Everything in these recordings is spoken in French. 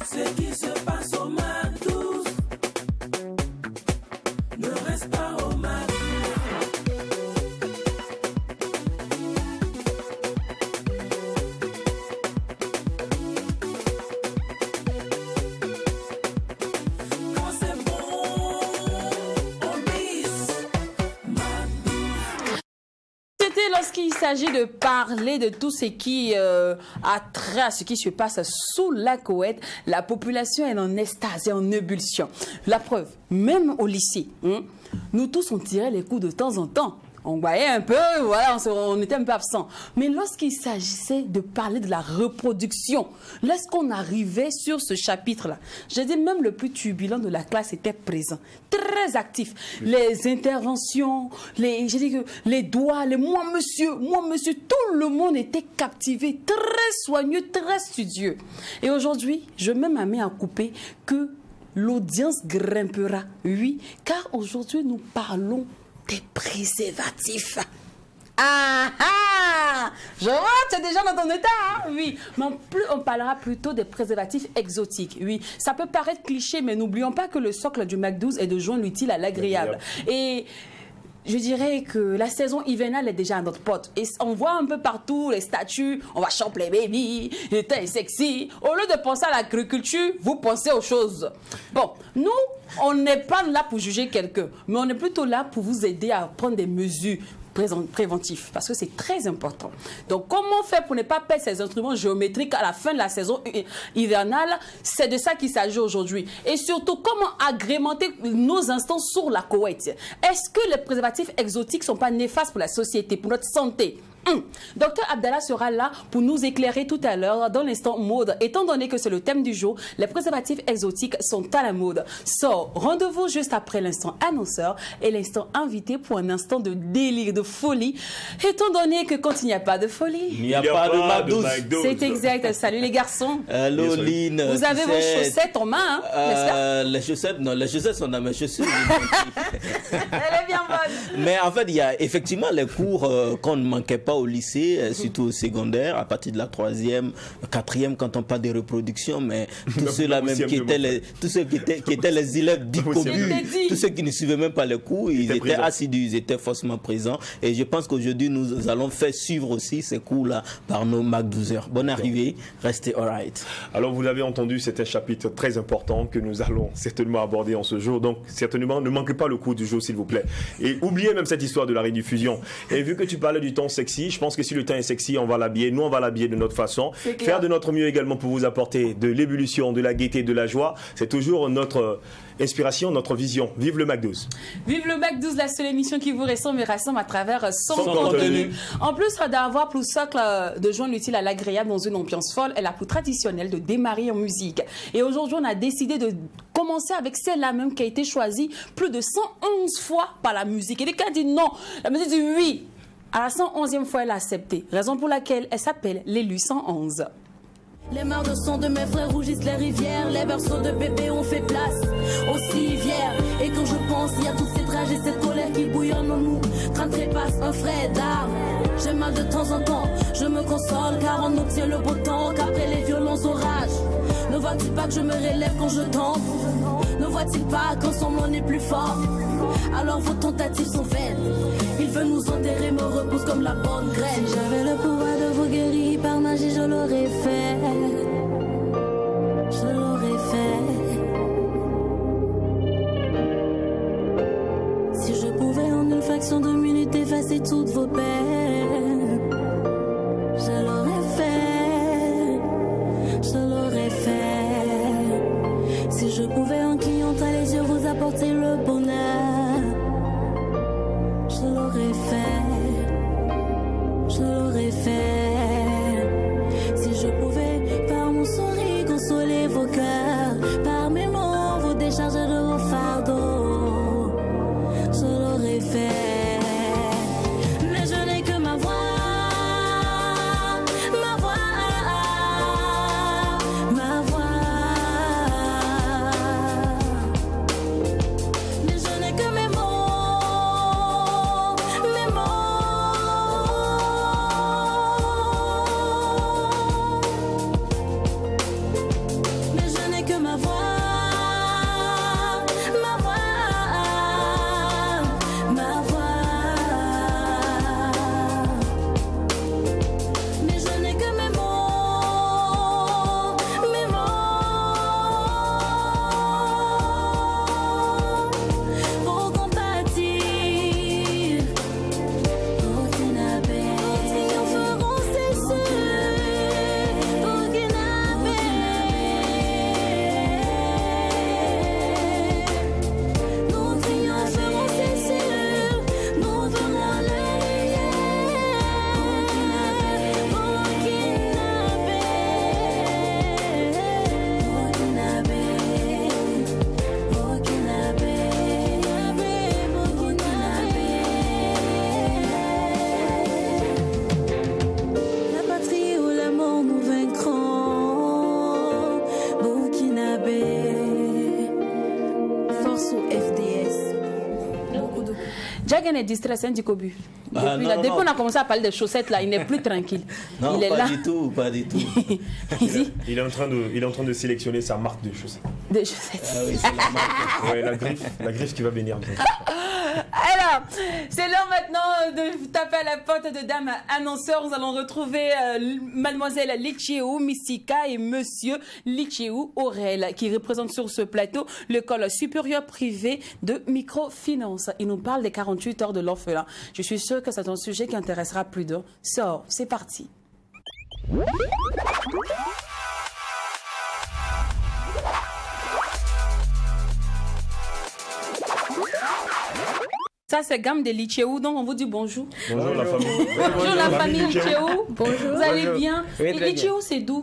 Ce qui se passe au Mac 12 ne reste pas au Mac 12. Quand c'est bon, on bise Mac 12. C'était lorsqu'il s'agit de parler de tout ce qui a trait à ce qui se passe sous la Koweït. La population est en extase et en ébullition. La preuve, même au lycée, nous tous on tirait les coups de temps en temps. On voyait un peu, voilà, on était un peu absent. Mais lorsqu'il s'agissait de parler de la reproduction, lorsqu'on arrivait sur ce chapitre-là, j'ai dit même le plus turbulent de la classe était présent, très actif. Les interventions, les doigts, les moi monsieur, tout le monde était captivé, très soigneux, très studieux. Et aujourd'hui, je mets ma main à couper que l'audience grimpera, oui, car aujourd'hui nous parlons des préservatifs. Ah ah! Je vois, tu es déjà dans ton état, hein? Oui. Mais on parlera plutôt des préservatifs exotiques. Oui. Ça peut paraître cliché, mais n'oublions pas que le socle du Mac 12 est de joindre l'utile à l'agréable. Et je dirais que la saison hivernale est déjà à notre porte. Et on voit un peu partout les statues, on va choper les baby, les teint est sexy. Au lieu de penser à l'agriculture, vous pensez aux choses. Bon, nous, on n'est pas là pour juger quelqu'un, mais on est plutôt là pour vous aider à prendre des mesures préventif, parce que c'est très important. Donc, comment faire pour ne pas perdre ces instruments géométriques à la fin de la saison hivernale? C'est de ça qu'il s'agit aujourd'hui. Et surtout, comment agrémenter nos instances sur la Koweït? Est-ce que les préservatifs exotiques ne sont pas néfastes pour la société, pour notre santé? Docteur Abdallah sera là pour nous éclairer tout à l'heure dans l'instant mode. Étant donné que c'est le thème du jour, les préservatifs exotiques sont à la mode. So, rendez-vous juste après l'instant annonceur et l'instant invité pour un instant de délire, de folie. Étant donné que quand il n'y a pas de folie, il n'y a pas de Mac 12. C'est exact. Salut les garçons. Hello Lynn. Vous avez vos chaussettes en main, hein, les chaussettes, non, les chaussettes sont dans mes chaussures. Elle est bien bonne. Mais en fait, il y a effectivement les cours qu'on ne manquait pas au lycée, surtout au secondaire, à partir de la 3e, 4e, quand on parle de reproduction, mais tous ceux-là même qui étaient les élèves dits communs, tous ceux qui ne suivaient même pas les cours, ils étaient assidus, ils étaient forcément présents. Et je pense qu'aujourd'hui, nous allons faire suivre aussi ces cours-là par nos Mac 12 heures. Bonne arrivée, restez alright. Alors, vous l'avez entendu, c'est un chapitre très important que nous allons certainement aborder en ce jour. Donc, certainement, ne manquez pas le cours du jour, s'il vous plaît. Et oubliez même cette histoire de la rediffusion. Et vu que tu parlais du ton sexy, je pense que si le temps est sexy, on va l'habiller. Nous, on va l'habiller de notre façon. Faire de notre mieux également pour vous apporter de l'ébullition, de la gaieté, de la joie. C'est toujours notre inspiration, notre vision. Vive le Mac 12. Vive le Mac 12, la seule émission qui vous ressemble et rassemble à travers son contenu. En plus d'avoir pour socle de joindre l'utile à l'agréable dans une ambiance folle, elle a pour traditionnel de démarrer en musique. Et aujourd'hui, on a décidé de commencer avec celle-là même qui a été choisie plus de 111 fois par la musique. Et les cas dit non, la musique dit oui. À la 111e fois, elle a accepté. Raison pour laquelle elle s'appelle l'élu 111. Les mares de sang de mes frères rougissent les rivières. Les berceaux de bébés ont fait place aux civières. Et quand je pense, il y a tous ces trajets, cette colère qui bouillonne en nous. Train trépasse un frais d'armes. J'ai mal de temps en temps, je me console car on obtient le beau temps qu'après les violents orages. Ne vois-tu pas que je me relève quand je tombe? Ne vois-tu pas qu'ensemble on est plus fort? Alors vos tentatives sont vaines. Il veut nous enterrer, me repousse comme la bonne graine. Si j'avais le pouvoir de vous guérir par magie, je l'aurais fait. Je l'aurais fait. Si je pouvais en une fraction de minute effacer toutes vos peines, je l'aurais fait. Je l'aurais fait. Si je pouvais en clignotant les yeux vous apporter le bonheur, je l'aurais fait. Je l'aurais fait. Si je pouvais par mon sourire consoler vos cœurs, par mes mots vous décharger de vos fardeaux, je l'aurais fait. Mais je n'ai que ma voix, ma voix, ma voix. Mais je n'ai que mes mots, mes mots. Mais je n'ai Jagan est distrait, c'est un Dikobu. Ah, non, Depuis non. on a commencé à parler de chaussettes, là, il n'est plus tranquille. Non, il est pas là. du tout, pas du tout. Il est en train de sélectionner sa marque de chaussettes. Des chaussettes. Ah oui, c'est la marque. Ouais, la griffe qui va venir. Alors, c'est l'heure maintenant de taper à la porte de Dame Annonceur. Nous allons retrouver Mademoiselle Lichiou Mystika et Monsieur Lichiou Aurel qui représentent sur ce plateau l'école supérieure privée de microfinance. Ils nous parlent des 48 heures de l'orphelin. Je suis sûre que c'est un sujet qui intéressera plus d'un. Sors, c'est parti. Ça, c'est Gamme de Lichiou, donc on vous dit bonjour. Bonjour la famille. Bonjour la famille Lichiou. Bonjour. Vous allez Bonjour. bien? Oui, Et très bien. Lichiou, c'est d'où?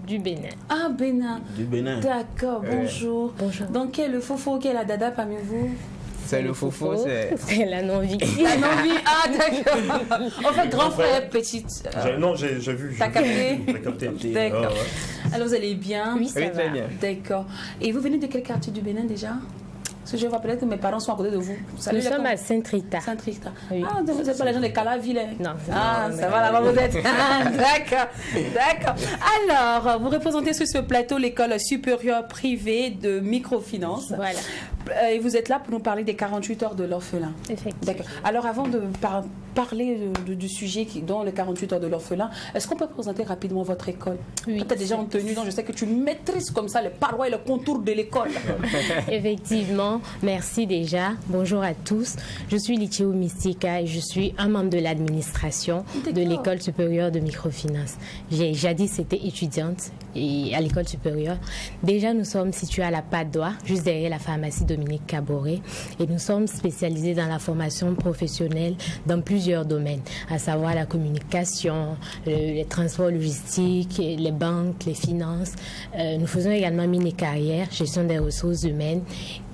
Du Bénin. Ah, Bénin. Du Bénin. D'accord, bonjour. Bonjour. Donc, qui est le fofo, qui est la dada parmi vous? C'est le fofo, c'est la non-vie. La non-vie. Ah, d'accord. En fait, grand frère et petite. Non, j'ai vu. T'as capté? J'ai capté. D'accord. Ah, ouais. Alors, vous allez bien? Oui, ça Oui, va. très bien. D'accord. Et vous venez de quel quartier du Bénin déjà? Parce que je vois peut-être que mes parents sont à côté de vous. Vous savez Nous sommes comment- à Saint-Rita. Saint-Rita. Oui. Ah, donc vous n'êtes pas les gens de Calaville. Hein? Non, Ah, non, ça non, va là-bas, non. vous êtes. Ah, d'accord, d'accord. Alors, vous représentez sur ce plateau l'école supérieure privée de microfinance. Voilà, Et vous êtes là pour nous parler des 48 heures de l'orphelin. effectivement. D'accord. Alors, avant de parler du sujet dont les 48 heures de l'orphelin, est-ce qu'on peut présenter rapidement votre école? Oui. Tu as déjà en tenue, donc je sais que tu maîtrises comme ça les parois et le contour de l'école. Effectivement, merci déjà. Bonjour à tous. Je suis Lichiou Mystika et je suis un membre de l'administration de D'accord. l'école supérieure de microfinance. J'ai jadis été étudiante et à l'école supérieure. Déjà, nous sommes situés à la Padoie, juste derrière la pharmacie Dominique Caboret, et nous sommes spécialisés dans la formation professionnelle dans plusieurs domaines, à savoir la communication, les transports logistiques, les banques, les finances. Nous faisons également mini-carrière, gestion des ressources humaines.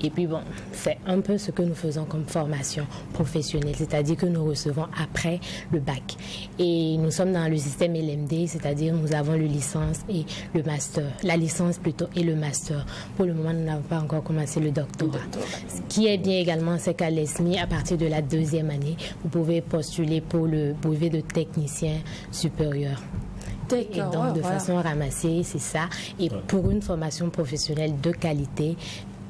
Et puis bon, c'est un peu ce que nous faisons comme formation professionnelle, c'est-à-dire que nous recevons après le bac. Et nous sommes dans le système LMD, c'est-à-dire nous avons le licence et le master, la licence plutôt et le master. Pour le moment, nous n'avons pas encore commencé le doctorat. Ce qui est bien également, c'est qu'à l'ESMI, à partir de la 2e année, vous pouvez postuler pour le brevet de technicien supérieur. Et D'accord. donc, de voilà. façon ramassée, c'est ça. Et pour une formation professionnelle de qualité,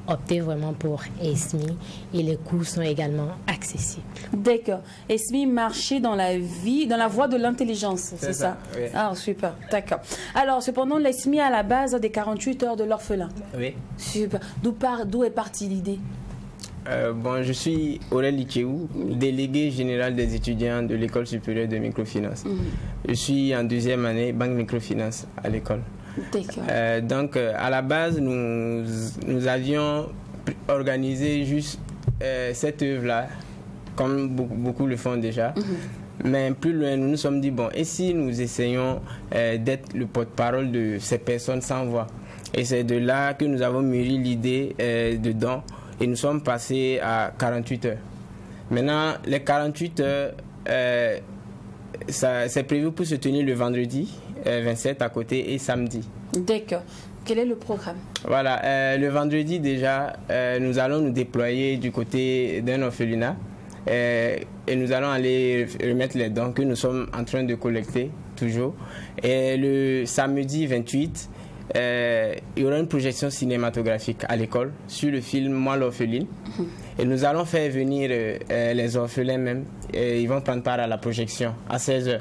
optez vraiment pour ESMI et les coûts sont également accessibles. D'accord. Esmi, marcher dans la vie, dans la voie de l'intelligence, c'est ça? oui. Ah, super. D'accord. Alors, cependant, l'Esmi à la base des 48 heures de l'orphelin. Oui. Super. D'où est partie l'idée? Bon, je suis Aurel Lichiou, délégué général des étudiants de l'école supérieure de microfinance. Je suis en 2e année banque microfinance à l'école. D'accord. Donc, à la base, nous avions organisé juste cette œuvre-là, comme beaucoup le font déjà. Mais plus loin, nous nous sommes dit, bon, et si nous essayons d'être le porte-parole de ces personnes sans voix? Et c'est de là que nous avons mûri l'idée dedans. Et nous sommes passés à 48 heures. Maintenant, les 48 heures, c'est prévu pour se tenir le vendredi 27 à côté et samedi. D'accord. Quel est le programme? Voilà, le vendredi déjà, nous allons nous déployer du côté d'un orphelinat et nous allons aller remettre les dons que nous sommes en train de collecter toujours. Et le samedi 28, il y aura une projection cinématographique à l'école sur le film Moi l'orpheline. Et nous allons faire venir les orphelins même. Et ils vont prendre part à la projection à 16h.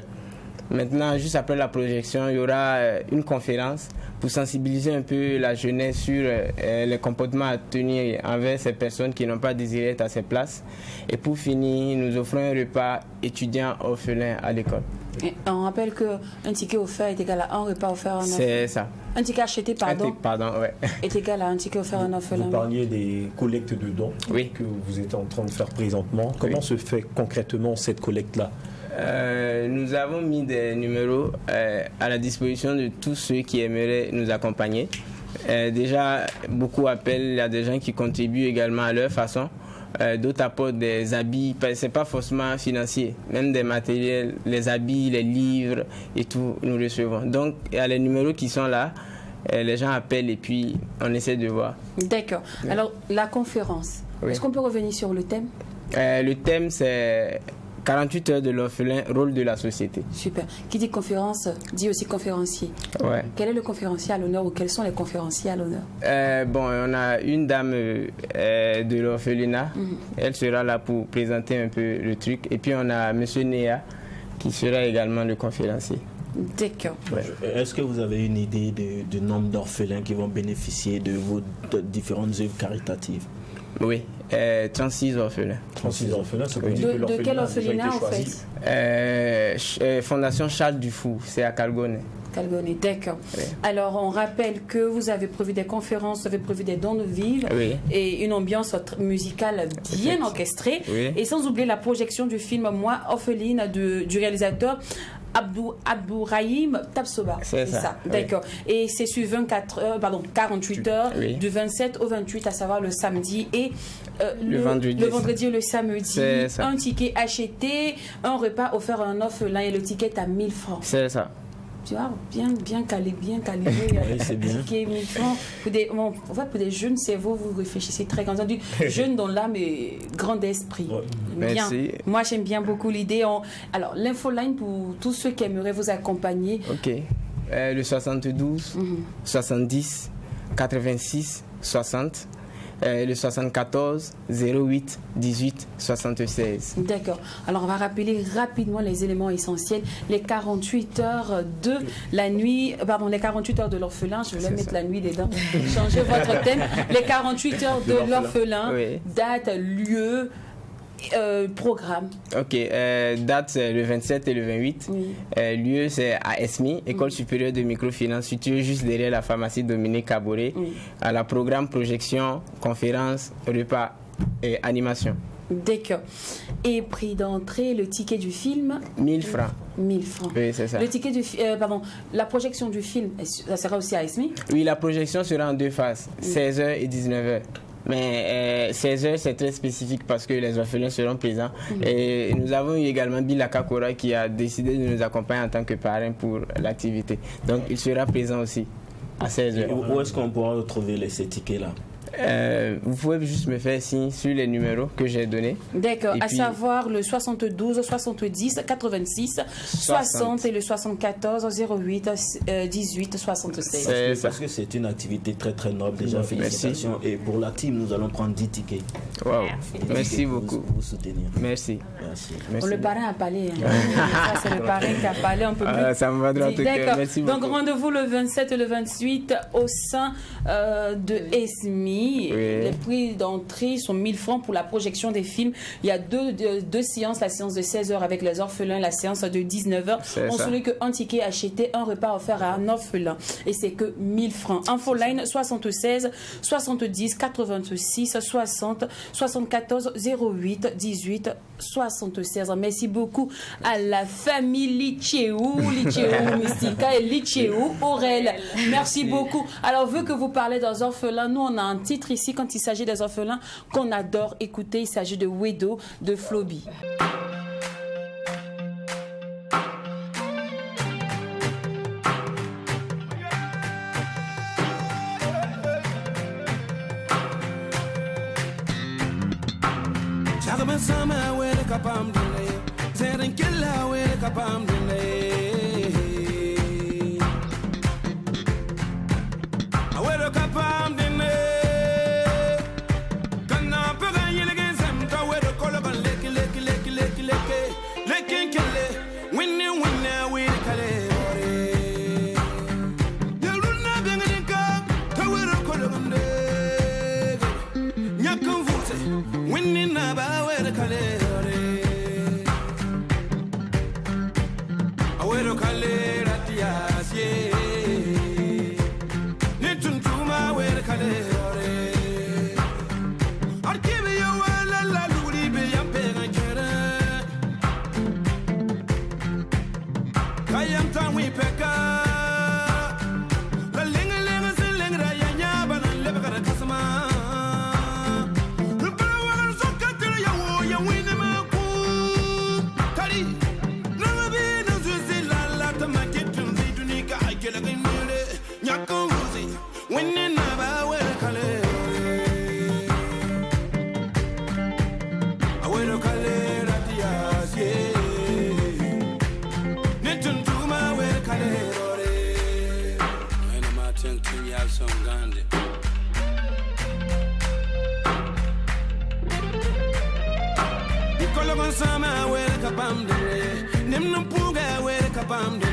Maintenant, juste après la projection, il y aura une conférence pour sensibiliser un peu la jeunesse sur les comportements à tenir envers ces personnes qui n'ont pas désiré être à ces places. Et pour finir, nous offrons un repas étudiant orphelin à l'école. Et on rappelle qu'un ticket offert est égal à un repas offert à un orphelin. C'est ça. Un ticket acheté, pardon, Pardon, ouais. est égal à un ticket offert à un orphelin. Vous parliez des collectes de dons Oui. que vous êtes en train de faire présentement. Comment se fait concrètement cette collecte-là? Nous avons mis des numéros à la disposition de tous ceux qui aimeraient nous accompagner. Déjà, beaucoup appellent, il y a des gens qui contribuent également à leur façon. D'autres apportent des habits, c'est pas forcément financier, même des matériels, les habits, les livres et tout, nous recevons. Donc, il y a les numéros qui sont là, les gens appellent et puis on essaie de voir. D'accord. Alors, la conférence, Oui. est-ce qu'on peut revenir sur le thème? Le thème, c'est 48 heures de l'orphelin, rôle de la société. Super. Qui dit conférence dit aussi conférencier. Ouais. Quel est le conférencier à l'honneur ou quels sont les conférenciers à l'honneur? On a une dame de l'orphelinat. Elle sera là pour présenter un peu le truc. Et puis on a monsieur Néa qui sera également le conférencier. D'accord. Est-ce que vous avez une idée du nombre d'orphelins qui vont bénéficier de vos différentes œuvres caritatives? Oui, 36 orphelins. 36 orphelins, ça veut dire que De quel orphelinat en fait? Fondation Charles Dufour, c'est à Calgonne. Calgonne, d'accord. Oui. Alors, on rappelle que vous avez prévu des conférences, vous avez prévu des dons de vivre Oui. et une ambiance musicale bien orchestrée. Oui. Et sans oublier la projection du film Moi, orpheline du réalisateur Abdourahim Tabsoba. C'est ça. D'accord. Et c'est sur 48 heures, Oui. du 27 au 28, à savoir le samedi et Le vendredi. Le vendredi et le samedi. C'est ça. Un ticket acheté, un repas offert à un orphelin et le ticket est à 1000 francs. C'est ça. Tu vois, bien calibré. Oui, c'est bien. Ticket 1000 francs. En fait, pour des jeunes cerveaux, vous réfléchissez très grand. Jeune dont l'âme est grand d'esprit. Ouais. Bien. Merci. Moi, j'aime bien beaucoup l'idée. Alors, l'infoline pour tous ceux qui aimeraient vous accompagner. Ok. Le 72, 70, 86, 60. Le 74, 08, 18, 76. D'accord. Alors, on va rappeler rapidement les éléments essentiels. Les 48 heures de la nuit, les 48 heures de l'orphelin. Je voulais C'est mettre ça. la nuit dedans. Changer votre thème. Les 48 heures de l'orphelin. Oui. Date, lieu, programme. Ok. Date, c'est le 27 et le 28. Oui. Lieu, c'est à ESMI, École supérieure de microfinance, située juste derrière la pharmacie Dominique Caboret. Oui. À la programme, projection, conférence, repas et animation. D'accord. Et prix d'entrée, le ticket du film, 1000 francs. 1000 francs. Oui, c'est ça. Le ticket du la projection du film, ça sera aussi à ESMI? Oui, la projection sera en deux phases, 16h et 19h. Mais 16h, c'est très spécifique parce que les orphelins seront présents. Et nous avons eu également Bill Kakora qui a décidé de nous accompagner en tant que parrain pour l'activité. Donc, il sera présent aussi à 16h. Où est-ce qu'on pourra retrouver ces tickets-là? Vous pouvez juste me faire signe sur les numéros que j'ai donnés. D'accord, Et à puis- savoir le 72, 70, 86, 60 et le 74, 08, 18, 76. C'est ça. Parce que c'est une activité très très noble déjà, félicitations. Et pour la team, nous allons prendre 10 tickets. Wow. 10 Merci tickets pour beaucoup. vous soutenir. Merci. Merci. Merci. Le parrain a parlé. Ça, c'est le parrain qui a parlé un peu plus. Ah, ça me va droit au cœur. D'accord. Merci Donc, beaucoup. rendez-vous le 27 et le 28 au sein de ESMI. Oui. Les prix d'entrée sont 1000 francs pour la projection des films. Il y a deux séances, la séance de 16h avec les orphelins, la séance de 19h. C'est On ça. souligne qu'un ticket acheté, un repas offert à un orphelin. Et c'est que 1000 francs. Infoline 76 70 86 60 74 08 18 76. Merci beaucoup à la famille Lichéou Mystica et Lichéou Aurel. Merci beaucoup. Alors, vu que vous parlez des orphelins, nous on a un titre ici quand il s'agit des orphelins qu'on adore écouter. Il s'agit de Wedo de Floby. Chagama sama wele kapam dile, zeren killa wele kapam dile. Awele kapam dile, kana pega yele gensem ka wele kolo ban leki leki leki leki leki, leki kelle, winne winne wele kale ore. Yeluna benga ka wele kolo ban leki, nyakun fute, winne na ba wele kale ore. Sama where kapam de nem no puga where kapam de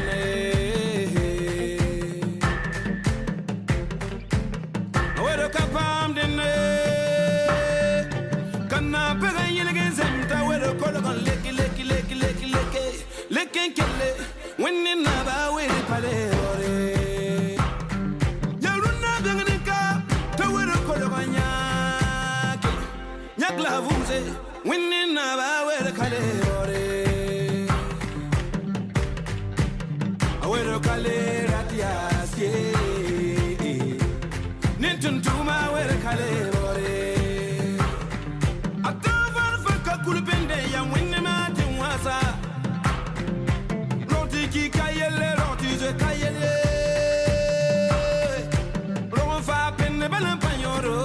where kapam de kana pega yelegen zemta where kologan leki leken kele when na ba where pale ore yaruna gannika to where kologan nyagla vuze when na ba where kale ore where kale ratias ye nintun tuma where kale ore atavan fa kulpende ya when ma tin wasa roti ki kayele roti je kayele ron fa penne balan panyoro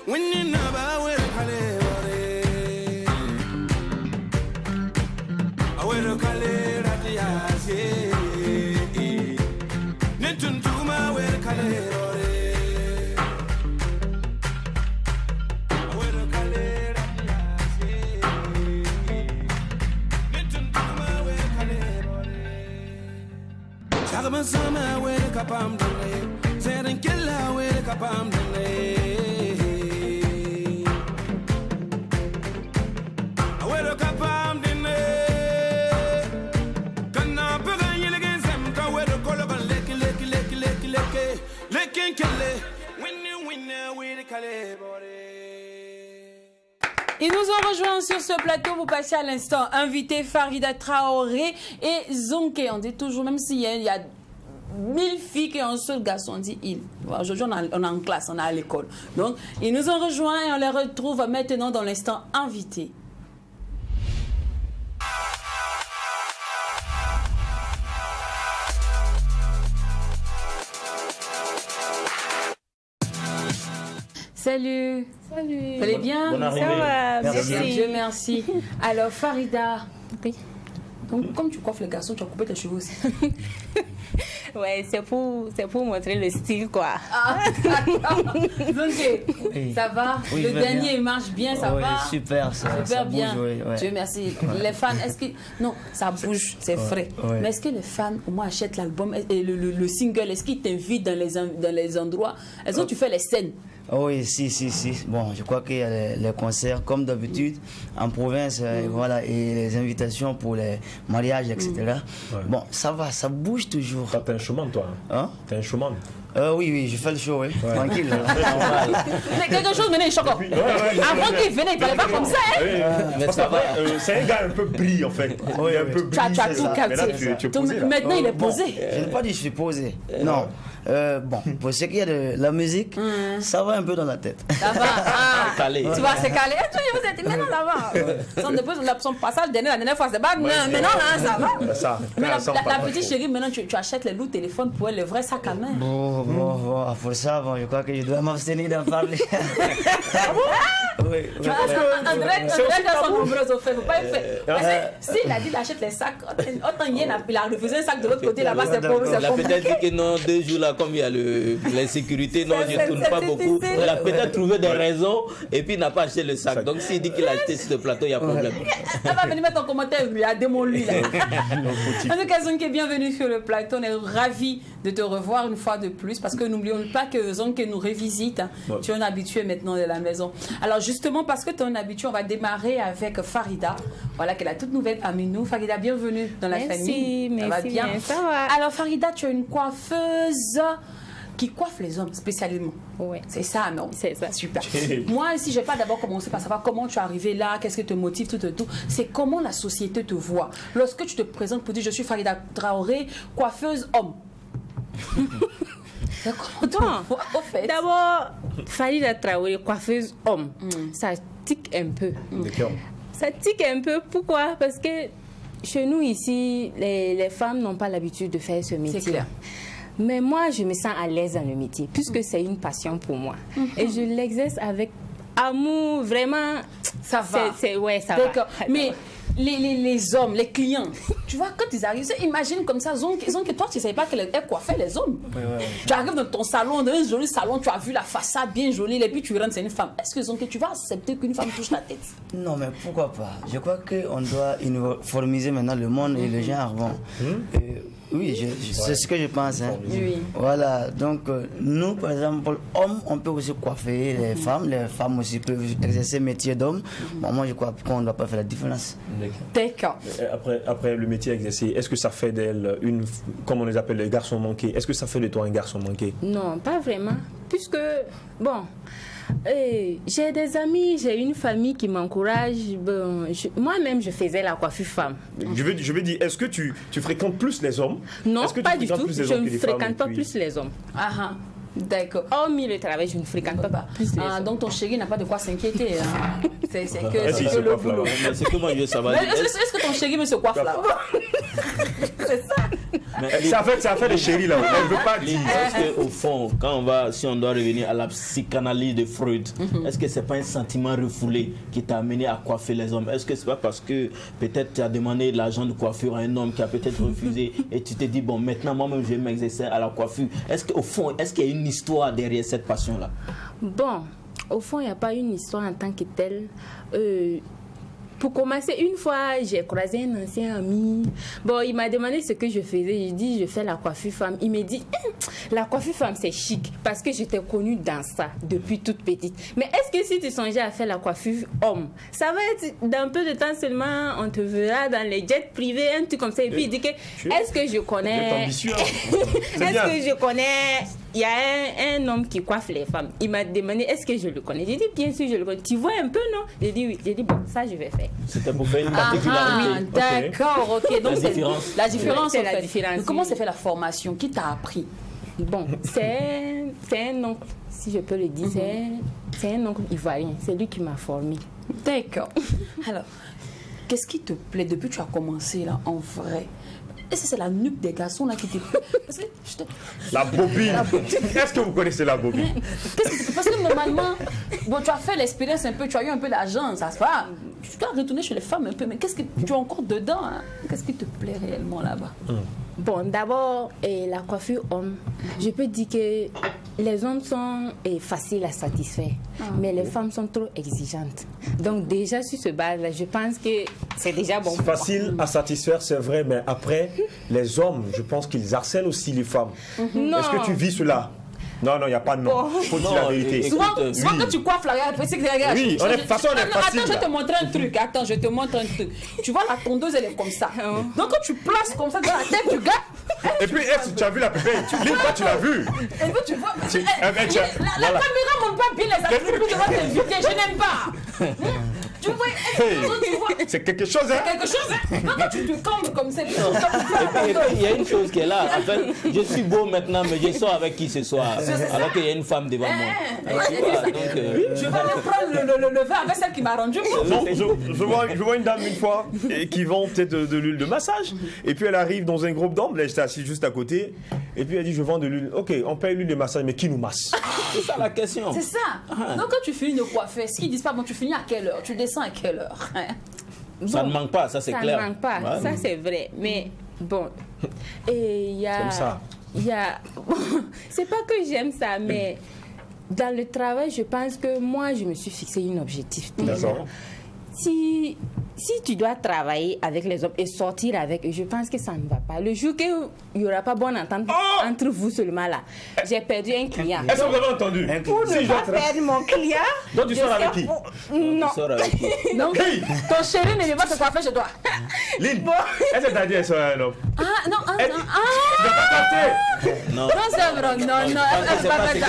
when you know about where Kale ore where Kale ratias ye netun tuma where Kale ore where Kale ratias ye netun tuma where Kale ore chagama sama where kapam dele seren kella where kapam dele Ils nous ont rejoints sur ce plateau. Vous passez à l'instant invité Farida Traoré et Zonké. On dit toujours, même s'il y a 1000 filles et un seul garçon, on dit il. Aujourd'hui, on est en classe, on est à l'école. Donc, ils nous ont rejoints et on les retrouve maintenant dans l'instant invité. Salut. Salut. Vous allez bien? Bonne arrivée. Ça va, merci. Dieu merci. Alors, Farida. Oui. Donc, comme tu coiffes les garçons, tu as coupé tes cheveux aussi. Ouais, c'est pour montrer le style, quoi. Ah, donc, Oui. ça va? Oui, Le je vais dernier bien. marche bien, ça Oui, va? super, ça bouge, bien. oui, ouais. Dieu merci. Les fans, est-ce que... Non, ça bouge, c'est frais. ouais. Mais est-ce que les fans, au moins, achètent l'album et le single? Est-ce qu'ils t'invitent dans les endroits? Est-ce que tu fais les scènes? Oui, si. Bon, je crois qu'il y a les concerts, comme d'habitude, en province, voilà, et les invitations pour les mariages, etc. Ouais. Bon, ça va, ça bouge toujours. T'es un showman, toi. Hein? T'es un showman. Oui, je fais le show, oui. Tranquille. Normal. Mais quelque chose venait choquant. Avant qu'il venait, il ne fallait pas comme ça. Hein? Mais ça va. C'est un gars un peu bris, en fait. Il est un peu Tu as bris. tout capté. Mais là, tu es posé, là. Maintenant, il est posé. Je n'ai pas dit que je suis posé. Non. Bon, pour ce qui est de la musique, ça va un peu dans la tête. Ça va. Ah, Calé. tu vois, c'est calé. Vous êtes maintenant, ça va. Son passage, la dernière fois, c'est pas. Maintenant, là, ça va. Ça, Mais ça, on la parle petite pas chérie, maintenant, tu achètes les loups téléphones pour elle, le vrai sac à main. Bon, pour ça, bon, je crois que je dois m'abstenir d'en parler. Oui. André sont nombreux au fait, faut pas y faire. S'il a dit d'acheter les sacs, autant il a refusé un sac de l'autre côté là-bas, c'est pauvre, Il c'est a peut-être compliqué. dit que non, 2 jours là, comme il y a l'insécurité, non, je ne tourne pas beaucoup. Il a peut-être trouvé des raisons et puis il n'a pas acheté le sac. Donc s'il dit qu'il a acheté sur le plateau, il y a problème. Elle va venir mettre en commentaire, lui, à démon-lui là. En tout cas, Zonké, bienvenue sur le plateau. On est ravis de te revoir une fois de plus parce que n'oublions pas que Zonké nous revisite. Ouais. Tu es un habitué maintenant de la maison. Alors justement, parce que tu es un habitué, on va démarrer avec Farida. Voilà, qui est la toute nouvelle parmi nous. Farida, bienvenue dans la famille. Ça va Merci bien. bien, ça va. Alors Farida, tu es une coiffeuse qui coiffe les hommes spécialement. Ouais. C'est ça, non? C'est ça. Super. Moi, si je n'ai pas d'abord commencé par savoir comment tu es arrivé là, qu'est-ce qui te motive, tout, c'est comment la société te voit. Lorsque tu te présentes pour dire je suis Farida Traoré, coiffeuse homme. Comment tu Bon, vois, au fait? D'abord, Farida Traoré, coiffeuse homme. Ça tique un peu. D'accord. Ça tique un peu. Pourquoi? Parce que chez nous ici, les femmes n'ont pas l'habitude de faire ce métier. clair. Mais moi, je me sens à l'aise dans le métier, puisque c'est une passion pour moi. Et je l'exerce avec amour, vraiment. Ça va. Ouais, ça va. D'accord. Mais les hommes, les clients, tu vois, quand ils arrivent, imagine comme ça, ils ont que toi, tu ne savais pas qu'elle coiffait les hommes. Tu arrives dans ton salon, dans un joli salon, tu as vu la façade bien jolie, et puis tu rentres, c'est une femme. Est-ce que tu vas accepter qu'une femme touche la tête? Non, mais pourquoi pas? Je crois qu'on doit uniformiser maintenant le monde et le genre. Bon. Oui, c'est ce que je pense. Hein. Oui. Voilà, donc nous, par exemple, hommes, on peut aussi coiffer les femmes aussi peuvent exercer le métier d'homme. Bon, moi, je crois qu'on ne doit pas faire la différence. D'accord. Après le métier exercé, est-ce que ça fait d'elle comme on les appelle, les garçons manqués? Est-ce que ça fait de toi un garçon manqué? Non, pas vraiment. Puisque, bon, j'ai des amis, j'ai une famille qui m'encourage. Bon, moi-même, je faisais la coiffure femme. Je veux dire, est-ce que tu fréquentes plus les hommes? Non, est-ce que pas tu du tout. plus les Je hommes ne que les femmes, fréquente pas plus les hommes. Ah, d'accord. Hormis le travail, je ne fréquente pas plus les hommes. Donc ton chéri n'a pas de quoi s'inquiéter. Hein. C'est que, Est-ce qu'il que se le coiffe là-bas? boulot. C'est que moi, je veux savoir. Est-ce que ton chéri me se coiffe là? C'est ça. Ça a fait des chéris là. Elle veut pas dire. Est-ce qu'au fond, si on doit revenir à la psychanalyse de Freud, est-ce que c'est pas un sentiment refoulé qui t'a amené à coiffer les hommes? Est-ce que c'est pas parce que peut-être tu as demandé l'argent de coiffure à un homme qui a peut-être refusé et tu t'es dit, bon, maintenant moi-même je vais m'exercer à la coiffure? Est-ce qu'au fond, est-ce qu'il y a une histoire derrière cette passion-là? Bon, au fond, il n'y a pas une histoire en tant que telle. Pour commencer, une fois, j'ai croisé un ancien ami. Bon, il m'a demandé ce que je faisais. Je dis, je fais la coiffure femme. Il m'a dit, la coiffure femme, c'est chic. Parce que j'étais connue dans ça depuis toute petite. Mais est-ce que si tu songeais à faire la coiffure homme, ça va être dans peu de temps seulement, on te verra dans les jets privés, un truc comme ça. Et puis il dit que, est-ce que je connais... ambitieux. Est-ce que je connais... Il y a un homme qui coiffe les femmes. Il m'a demandé, est-ce que je le connais? J'ai dit, bien sûr, je le connais. Tu vois un peu, non? J'ai dit, oui. J'ai dit, bon, ça, je vais faire. C'était pour faire une particularité. D'accord, ok. Donc, la différence, c'est en la fait. différence. Comment s'est fait la formation? Qui t'a appris? Bon, c'est un oncle, si je peux le dire. C'est un oncle ivoirien. C'est lui qui m'a formé. D'accord. Alors, qu'est-ce qui te plaît depuis que tu as commencé, là, en vrai? Est-ce que c'est la nuque des garçons là qui te plaît? La bobine. Est-ce que vous connaissez la bobine? Parce que normalement, bon, tu as fait l'expérience un peu, tu as eu un peu d'argent, ça se va. Tu dois retourner chez les femmes un peu, mais qu'est-ce que tu as encore dedans? Hein? Qu'est-ce qui te plaît réellement là-bas? Bon, d'abord, la coiffure homme, je peux dire que les hommes sont faciles à satisfaire, mais les femmes sont trop exigeantes. Donc déjà, sur ce base-là, je pense que c'est déjà bon. Facile à satisfaire, c'est vrai, mais après, les hommes, je pense qu'ils harcèlent aussi les femmes. Est-ce que tu vis cela? Non, il n'y a pas de non. Faut dire la vérité. Souvent, quand tu coiffes la c'est que oui, de toute façon, on est facile. Attends, je vais te montrer un truc. Attends, je te montre un truc. Tu vois, la tondeuse, elle est comme ça. Donc, quand tu places comme ça dans la tête du gars. Et puis, tu as vu la pépé? Tu l'as vu? Et puis, tu vois. La caméra ne montre pas bien les attributs devant tes vidéos. Je n'aime pas. Tu vois, c'est quelque chose, hein? C'est quelque chose, hein? Donc, quand tu te cambles comme ça. Et puis, il y a une chose qui est là. En fait, je suis beau maintenant, mais je sors avec qui ce soir? Alors qu'il y a une femme devant moi. Je vais aller prendre le verre avec celle qui m'a rendu. Je vois une dame une fois qui vend peut-être de l'huile de massage. Et puis elle arrive dans un groupe d'hommes. Là, j'étais assis juste à côté. Et puis elle dit, je vends de l'huile. Ok, on paye l'huile de massage, mais qui nous masse? C'est ça la question. C'est ça. Donc quand tu finis de coiffer, est-ce qu'ils disent pas, bon, tu finis à quelle heure? Tu descends à quelle heure? Ça ne manque pas, ça c'est clair. Ça ne manque pas, ça c'est vrai. Mais bon, et il y a... Comme ça. C'est pas que j'aime ça, mais dans le travail, je pense que moi, je me suis fixé un objectif. D'accord. Si tu dois travailler avec les hommes et sortir avec eux, je pense que ça ne va pas. Le jour qu'il n'y aura pas bonne entente entre vous seulement là, j'ai perdu un client. Est-ce que vous avez entendu? Pour ne pas perdre mon client. Donc tu sors avec qui? Non. Donc, ton chéri ne vient pas te coiffer chez toi. Lynn, est-ce que t'as dit qu'elle serait un homme? Ah, non, Tu n'as pas capté? Non, c'est vrai, non, c'est pas ce que-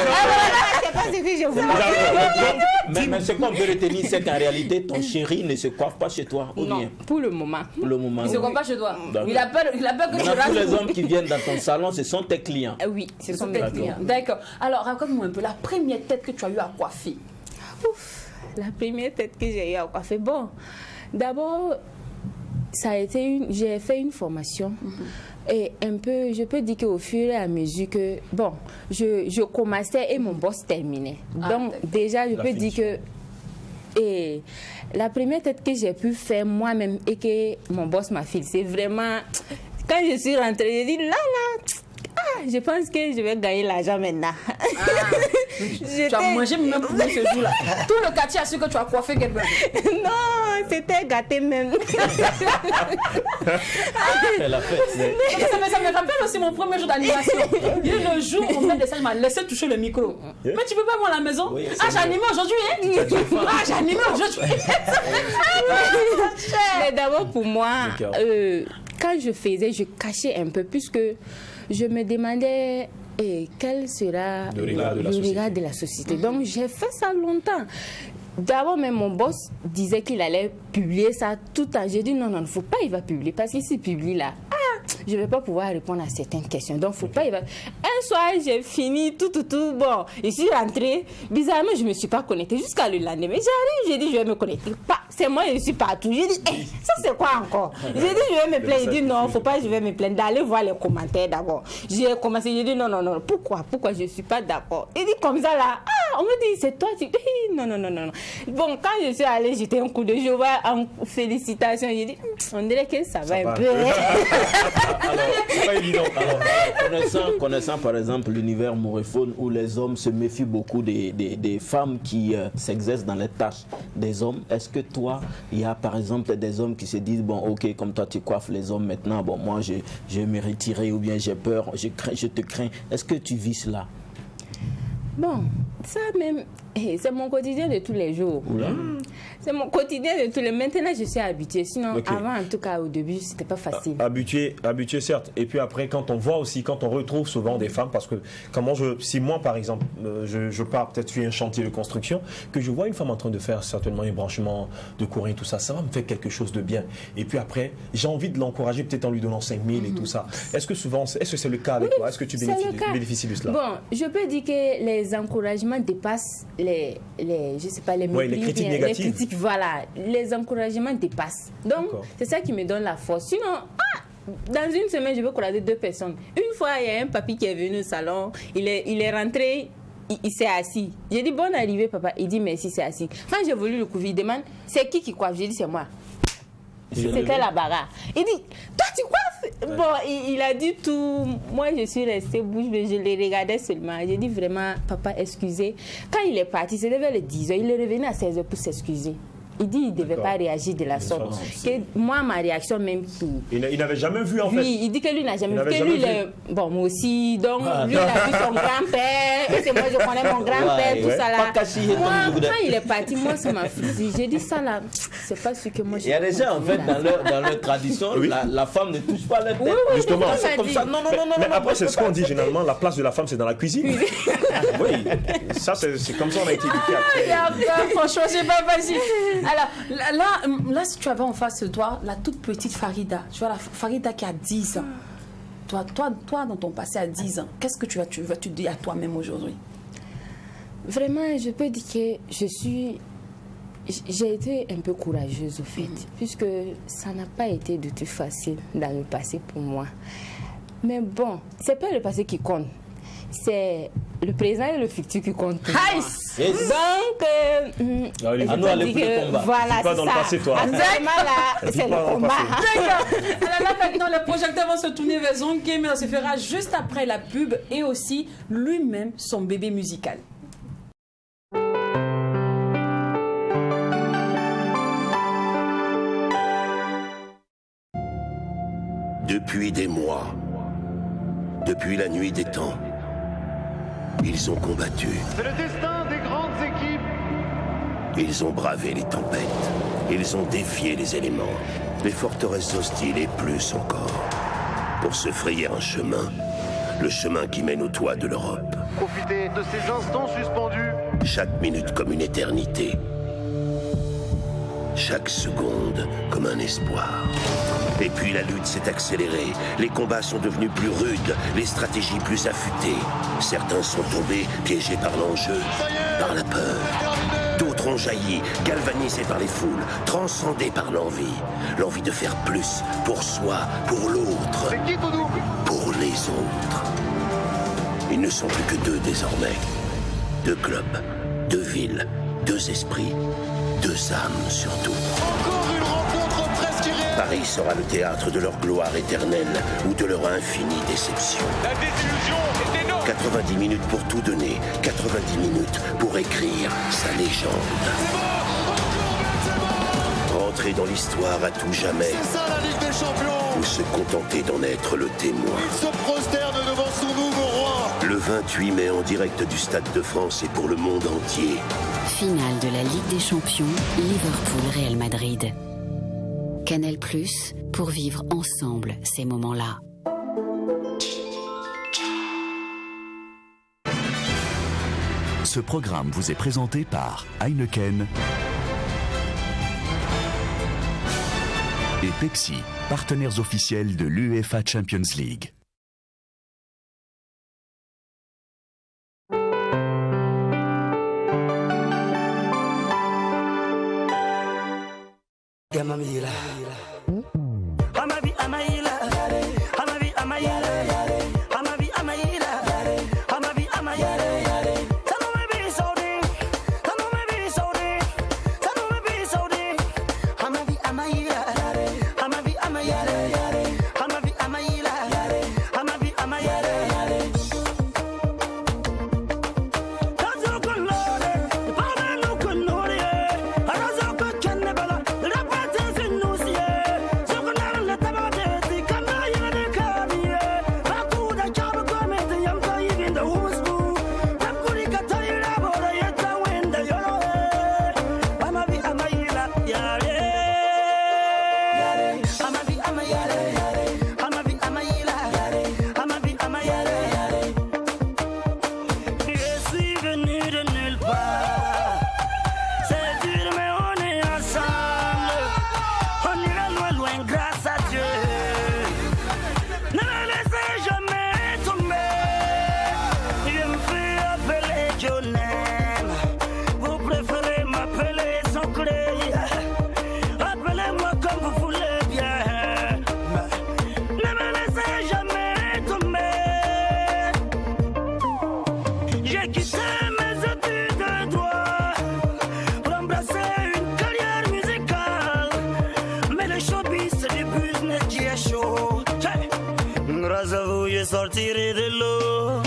C'est pas ce que je voulais. Mais ce qu'on peut retenir, c'est qu'en réalité, ton chéri ne se coiffe pas chez toi. Ou Non, bien? pour le moment. Pour le moment. Il se oui. coiffe pas chez toi. D'accord. Il a peur que tu Maintenant, tous les rates. hommes qui viennent dans ton salon, ce sont tes clients. Oui, ce Ce sont sont mes tes clients. clients. D'accord. Alors, raconte-moi un peu la première tête que tu as eu à coiffer. Ouf, la première tête que j'ai eu à coiffer. Bon, d'abord, ça a été j'ai fait une formation Et un peu, je peux dire qu'au fur et à mesure que, bon, je commençais et mon boss terminait. Donc, déjà, je peux dire que et la première tête que j'ai pu faire moi-même et que mon boss m'a filé, c'est vraiment, quand je suis rentrée, j'ai dit là, je pense que je vais gagner l'argent maintenant. Tu as mangé même pour ce jour-là. Tout le quartier a su que tu as coiffé quelqu'un. Non, c'était gâté même. Elle a fait. Ça me rappelle aussi mon premier jour d'animation. Le jour où mon maître m'a laissé toucher le micro. Mais tu peux pas voir à la maison. Oui, j'ai animé aujourd'hui. Hein? J'ai animé aujourd'hui. Mais d'abord pour moi, quand je faisais, je cachais un peu puisque je me demandais quel sera le regard de la société. Donc j'ai fait ça longtemps. D'abord même mon boss disait qu'il allait publier ça tout le temps. J'ai dit non, il ne faut pas, il va publier parce que s'il publie là, je ne vais pas pouvoir répondre à certaines questions. Donc, faut pas. Un soir, j'ai fini tout. Bon, je suis rentrée. Bizarrement, je ne me suis pas connectée jusqu'à le lendemain. J'arrive, j'ai dit, je vais me connecter. C'est moi, je suis partout. J'ai dit, ça c'est quoi encore? J'ai dit, je vais me plaindre. Il dit, non, faut pas, je vais me plaindre. D'aller voir les commentaires d'abord. J'ai commencé, j'ai dit, non. Pourquoi je ne suis pas d'accord? Il dit, comme ça là, on me dit, c'est toi. Tu dis, non. Bon, quand je suis allée, j'étais un coup de jour en félicitations. J'ai dit, on dirait que ça va un peu. Alors, c'est pas évident. Alors, connaissant par exemple l'univers moréphone où les hommes se méfient beaucoup des femmes qui s'exercent dans les tâches des hommes, est-ce que toi, il y a par exemple des hommes qui se disent, bon, ok, comme toi tu coiffes les hommes maintenant, bon, moi je vais me retirer ou bien j'ai peur, je te crains. Est-ce que tu vis cela? Bon, ça même, c'est mon quotidien de tous les jours. C'est mon quotidien de tous les jours. Maintenant, je suis habituée. Sinon, avant, en tout cas, au début, c'était pas facile. Habitué, certes. Et puis après, quand on voit aussi, quand on retrouve souvent des femmes, parce que si moi, par exemple, je pars peut-être sur un chantier de construction, que je vois une femme en train de faire certainement un branchement de courant et tout ça, ça va me faire quelque chose de bien. Et puis après, j'ai envie de l'encourager peut-être en lui donnant 5 000 et tout ça. Est-ce que c'est le cas avec toi? Est-ce que tu bénéficies de cela? Bon, je peux dire que les encouragements dépassent les critiques négatives. Les critiques, voilà, les encouragements dépassent. Donc, c'est ça qui me donne la force. Sinon, dans une semaine, je vais croiser 2 personnes. Une fois, il y a un papy qui est venu au salon, il est rentré, il s'est assis. J'ai dit, bonne arrivée, papa. Il dit, merci, c'est assis. Quand j'ai voulu le couvrir, il demande, c'est qui coiffe? J'ai dit, c'est moi. C'était la bagarre. Il dit, toi tu coiffes? Bon, il a dit tout. Moi, je suis restée bouche bée, je les regardais seulement. J'ai dit vraiment, papa, excusez. Quand il est parti, c'était vers les 10h. Il est revenu à 16h pour s'excuser. Il dit qu'il ne devait pas réagir de la sorte. Moi, ma réaction même... Il n'avait jamais vu en fait. Oui, il dit que lui n'a jamais vu. Bon, moi aussi. Donc, lui, il a vu son grand-père. Et c'est moi, je connais mon grand-père, tout ça là. Moi, quand il est parti, moi, ça m'a fusillé. J'ai dit ça là, c'est pas ce que moi je... Il y a des gens, en fait, dans leur tradition, la femme ne touche pas la tête. Justement. C'est comme ça. Non. Mais après, c'est ce qu'on dit généralement, la place de la femme, c'est dans la cuisine. Oui, ça, c'est comme ça on a été éduqué. Franchement, c'est pas facile. Alors, là, si tu avais en face de toi la toute petite Farida, tu vois, la Farida qui a 10 ans. Toi, dans ton passé à 10 ans, qu'est-ce que tu vas te dire à toi-même aujourd'hui? Vraiment, je peux dire que j'ai été un peu courageuse au fait, puisque ça n'a pas été du tout facile dans le passé pour moi. Mais bon, c'est pas le passé qui compte. C'est le présent et le futur qui comptent. Nice. Donc, à nous aller pour le combat. Voilà, c'est pas dans le passé, toi. C'est le combat. Alors là, maintenant, les projecteurs vont se tourner vers Zonké, mais ça se fera juste après la pub et aussi lui-même son bébé musical. Depuis des mois, depuis la nuit des temps, ils ont combattu. C'est le destin des grandes équipes. Ils ont bravé les tempêtes. Ils ont défié les éléments, les forteresses hostiles et plus encore, pour se frayer un chemin, le chemin qui mène au toit de l'Europe. Profitez de ces instants suspendus. Chaque minute comme une éternité. Chaque seconde comme un espoir. Et puis la lutte s'est accélérée, les combats sont devenus plus rudes, les stratégies plus affûtées. Certains sont tombés, piégés par l'enjeu, par la peur. D'autres patron jaillit, galvanisé par les foules, transcendé par l'envie. L'envie de faire plus pour soi, pour l'autre, pour les autres. Ils ne sont plus que deux désormais. 2 clubs, 2 villes, 2 esprits, 2 âmes surtout. Encore une rencontre presque irréelle. Paris sera le théâtre de leur gloire éternelle ou de leur infinie déception. La désillusion est énorme. 90 minutes pour tout donner, 90 minutes pour écrire sa légende. Rentrer dans l'histoire à tout jamais C'est ça la Ligue des Champions. ou se contenter d'en être le témoin. Il se prosterne devant son nouveau roi. Le 28 mai en direct du Stade de France et pour le monde entier. Finale de la Ligue des Champions, Liverpool-Real Madrid. Canal+, pour vivre ensemble ces moments-là. Ce programme vous est présenté par Heineken et Pepsi, partenaires officiels de l'UEFA Champions League. Sortiré de l'eau.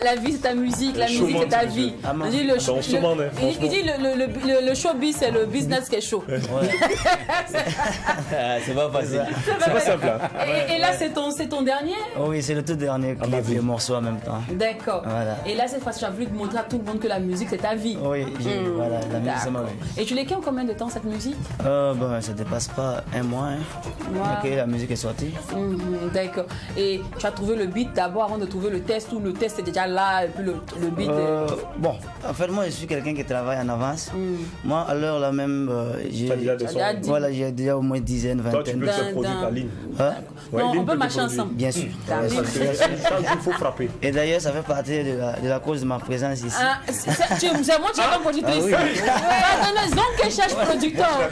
La vie, c'est ta musique, la musique, c'est ta vie. Il dit le showbiz, c'est le business qui est chaud. C'est pas facile. C'est pas simple. Et là, c'est ton dernier? Oui, c'est le tout dernier clip et morceau en même temps. D'accord. Voilà. Et là, cette fois, tu as voulu montrer à tout le monde que la musique, c'est ta vie. Oui, voilà, la musique, c'est ma vie. Et tu l'écris en combien de temps, cette musique? Ça dépasse pas un mois. Que la musique est sortie. D'accord. Et tu as trouvé le beat d'abord avant de trouver le test, ou le test est déjà là et puis le beat Bon, en fait, moi, je suis quelqu'un qui travaille en avance. Moi, à l'heure là même, j'ai déjà au moins une dizaine, vingtaine. Toi, tu peux se produire par ligne. Non, on peut marcher ensemble. Bien sûr. Il faut frapper. Et d'ailleurs, ça fait partie de la cause de ma présence ici. C'est moi qui suis productrice. Zonke cherche producteur.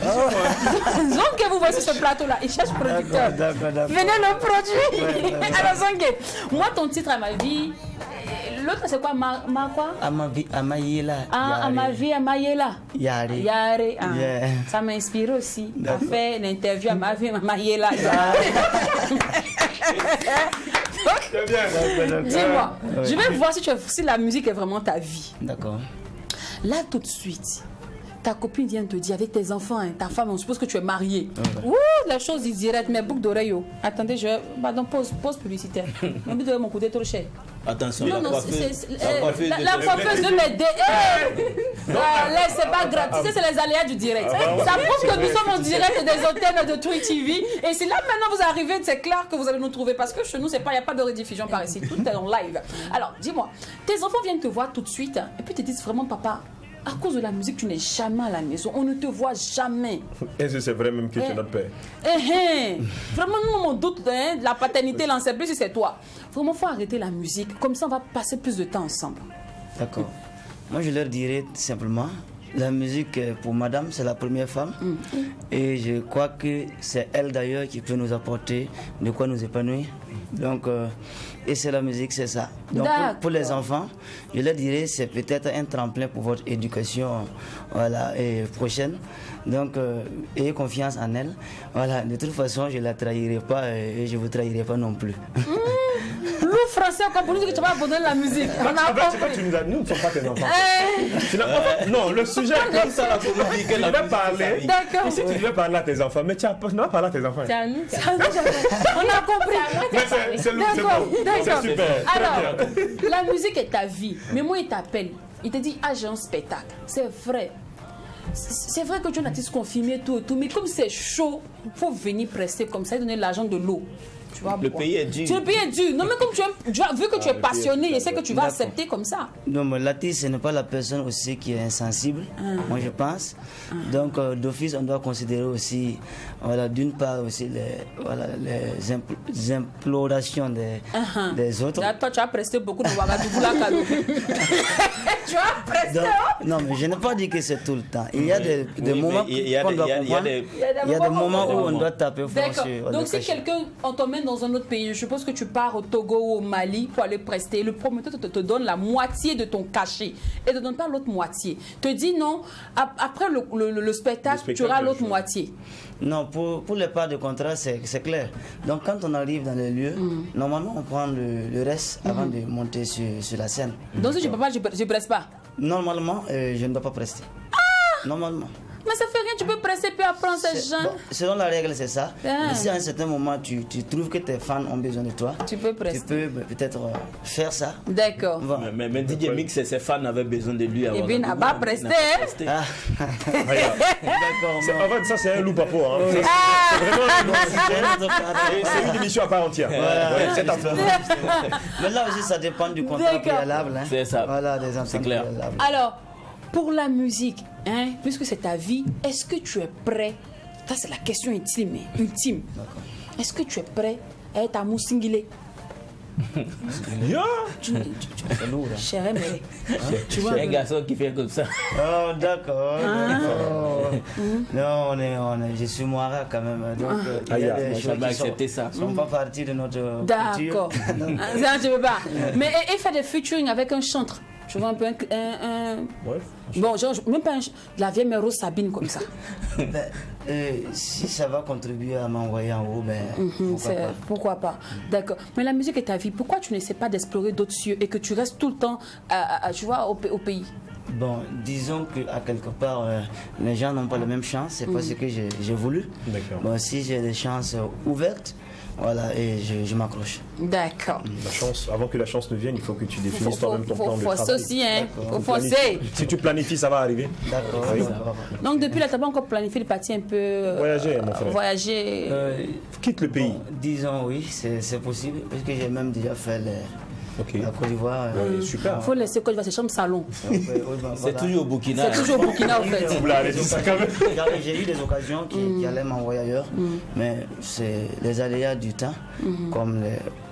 Zonke, vous voyez sur ce plateau-là, il cherche producteur. Venez le produire. Alors Zonke, moi, ton titre à ma vie, l'autre c'est quoi? Quoi? Amayela. Amavi, Amayela. Yare. Yare. Ça m'a inspiré aussi. On a fait l'interview à Amavi, Amayela. Dis-moi, je vais voir si la musique est vraiment ta vie. D'accord. Là, tout de suite, ta copine vient te dire avec tes enfants, hein, ta femme, on suppose que tu es marié. Ouh, la chose est directe, mais boucle d'oreille. Attendez, pardon, pause publicitaire. Mon but de mon coup d'être trop cher. Attention, Non, la non, coiffeuse la coiffeuse de m'aider. C'est pas gratuit, c'est les aléas du direct. Ça prouve que nous sommes en direct des antennes de Twitch TV. Et si là maintenant vous arrivez, c'est clair que vous allez nous trouver. Parce que chez nous, il n'y a pas de rediffusion par ici. Tout est en live. Alors, dis-moi, tes enfants viennent te voir tout de suite et puis te disent vraiment, papa, à cause de la musique, tu n'es jamais à la maison. On ne te voit jamais. Est-ce que c'est vrai même que tu es notre père? Vraiment, nous, on doute de la paternité, là, on ne sait plus si c'est toi. Vraiment, il faut arrêter la musique. Comme ça, on va passer plus de temps ensemble. D'accord. Moi, je leur dirais simplement, la musique, pour madame, c'est la première femme. Et je crois que c'est elle d'ailleurs qui peut nous apporter de quoi nous épanouir. Donc, et c'est la musique, c'est ça. Donc, pour les enfants, je leur dirais, c'est peut-être un tremplin pour votre éducation et prochaine. Donc, ayez confiance en elle. Voilà, de toute façon, je ne la trahirai pas et je ne vous trahirai pas non plus. Loup français, on comprend que tu vas abandonner la musique. On a compris. Nous ne sommes pas tes enfants. Non, le sujet est comme ça. Tu devais parler. D'accord. Ici, tu devais parler à tes enfants, mais tu n'as pas parlé à tes enfants. C'est à nous. On a compris. C'est super. Alors, la musique est ta vie. Mais moi, il t'appelle. Il te dit, ah, j'ai un spectacle. C'est vrai. C'est vrai que tu es un artiste confirmé, tout, mais comme c'est chaud, il faut venir prester comme ça et donner l'argent de l'eau. Tu vois, le pays est dur. Le pays est dur. Non, mais comme vu que tu es passionné, je sais que tu vas accepter comme ça. Non, mais l'artiste, ce n'est pas la personne aussi qui est insensible, moi je pense. Donc, d'office, on doit considérer aussi, d'une part aussi les implorations des autres. Là, toi, tu as presté beaucoup de Ouagadougou là, Kano. Tu as presté, non, mais je n'ai pas dit que c'est tout le temps. Il y a des moments qu'on doit comprendre. Il y a des moments où on doit taper fort sur. Donc, si quelqu'un, on t'emmène dans un autre pays, je suppose que tu pars au Togo ou au Mali pour aller prester, le promoteur te donne la moitié de ton cachet et ne te donne pas l'autre moitié. Te dit non, après le spectacle, tu auras l'autre moitié. Non, pour les parts de contrat, c'est clair. Donc, quand on arrive dans les lieux, normalement, on prend le reste avant de monter sur la scène. Donc, si je ne peux pas, je ne presse pas? Normalement, je ne dois pas prester. Normalement. Mais ça fait rien, tu peux presser puis apprendre ces gens. Bon, selon la règle, c'est ça. Mais si à un certain moment, tu trouves que tes fans ont besoin de toi, tu peux presser. Tu peux peut-être faire ça. D'accord. Bon. Mais DJ Mix, ses fans avaient besoin de lui. Et puis, il n'a pas presté. D'accord. En fait, ça, c'est un loup papo. C'est vraiment un loup. C'est une émission à part entière. C'est un peu. Mais là aussi, ça dépend du contrat préalable. C'est ça. Voilà, des ententes préalables. Alors, pour la musique, puisque c'est ta vie, est-ce que tu es prêt? Ça, c'est la question ultime. Est-ce que tu es prêt à être à Moussingilé? C'est lourd. Chérie, mais tu vois un garçon qui fait comme ça. Oh, d'accord. Non, je suis Moira quand même. Donc, il y a des choses qui ne sont pas parties de notre culture. D'accord. Ça, je ne veux pas. Mais et faire des featuring avec un chanteur. Je vois un peu bon, genre, même pas de la vieille mère Rose Sabine comme ça. Si ça va contribuer à m'envoyer en haut, pourquoi pas. D'accord. Mais la musique est ta vie. Pourquoi tu n'essaies pas d'explorer d'autres cieux et que tu restes tout le temps tu vois, au pays? Bon, disons qu'à quelque part, les gens n'ont pas la même chance. C'est pas ce que j'ai voulu. Bon, si j'ai des chances ouvertes, voilà, et je m'accroche. D'accord. La chance, avant que la chance ne vienne, il faut que tu définisses toi-même ton plan de travail. Faut forcer aussi, hein. Faut forcer. Si tu planifies, ça va arriver. D'accord. Oui. Donc depuis là, tu n'as pas encore planifié le parti un peu... Voyager, mon frère. Voyager. Quitte le pays. Bon, disons oui, c'est possible, parce que j'ai même déjà fait la Côte d'Ivoire. Super. Il faut laisser Côte d'Ivoire, c'est chambre salon. C'est toujours au Burkina. C'est toujours au Burkina, en fait. J'ai eu des occasions qui allaient m'envoyer ailleurs, mais c'est les aléas du temps, comme le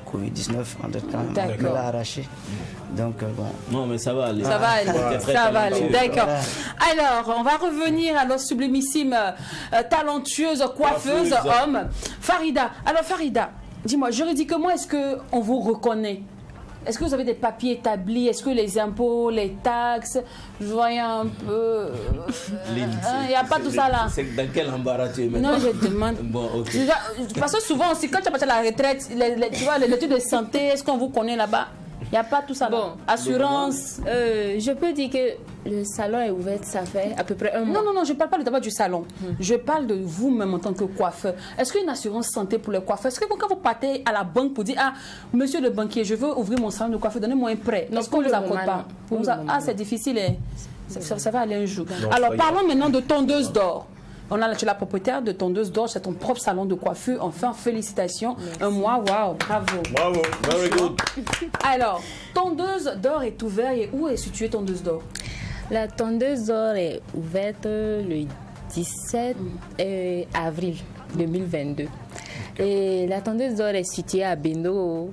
Covid-19, entre-temps, me l'a arraché. Donc, bon. Non, mais ça va aller. Ça va aller. Ça va aller. D'accord. Alors, on va revenir à notre sublimissime, talentueuse coiffeuse homme, Farida. Alors, Farida, dis-moi, juridiquement, est-ce qu'on vous reconnaît? Est-ce que vous avez des papiers établis? Est-ce que les impôts, les taxes, je voyais un peu... Il n'y a pas tout ça là. C'est dans quel embarras tu es maintenant? Non, je demande. Bon, ok. Parce que souvent aussi, quand tu as passé la retraite, tu vois, les études de santé, est-ce qu'on vous connaît là-bas? Il n'y a pas tout ça là. Bon, assurance. Je peux dire que Le salon est ouvert, ça fait à peu près un mois. Non, je ne parle pas d'abord du salon. Je parle de vous-même en tant que coiffeur. Est-ce qu'il y a une assurance santé pour les coiffeurs? Est-ce que quand vous partez à la banque pour dire, ah, monsieur le banquier, je veux ouvrir mon salon de coiffeur, donnez-moi un prêt. Est-ce qu'on ne vous accorde pas? Ah, c'est difficile. Ça va aller un jour. Non, alors, parlons maintenant de tondeuse d'or. Tu es la propriétaire de Tondeuse d'Or, c'est ton propre salon de coiffure. Enfin, félicitations. Merci. Un mois, waouh, bravo. Bravo, very good. Alors, Tondeuse d'Or est ouverte et où est située Tondeuse d'Or? La Tondeuse d'Or est ouverte le 17 avril 2022. Et la Tondeuse d'Or est située à Bendogo,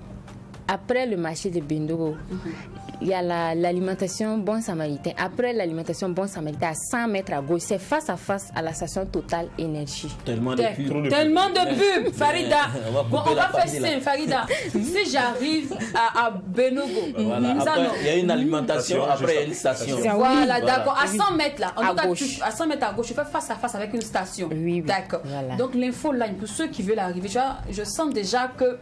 après le marché de Bendogo. Il y a l'alimentation Bon Samaritain. Après l'alimentation Bon Samaritain, à 100 mètres à gauche, c'est face à face à la station Total Énergie. Tellement de pubs. Tellement de pubs, Farida. On va faire simple, Farida. Si j'arrive à Benogo, il y a une alimentation, après il y a une station. Voilà, d'accord. À 100 mètres là, en tout cas, à 100 mètres à gauche, je fais face à face avec une station. Oui. D'accord. Voilà. Donc l'info là, pour ceux qui veulent arriver, je sens déjà que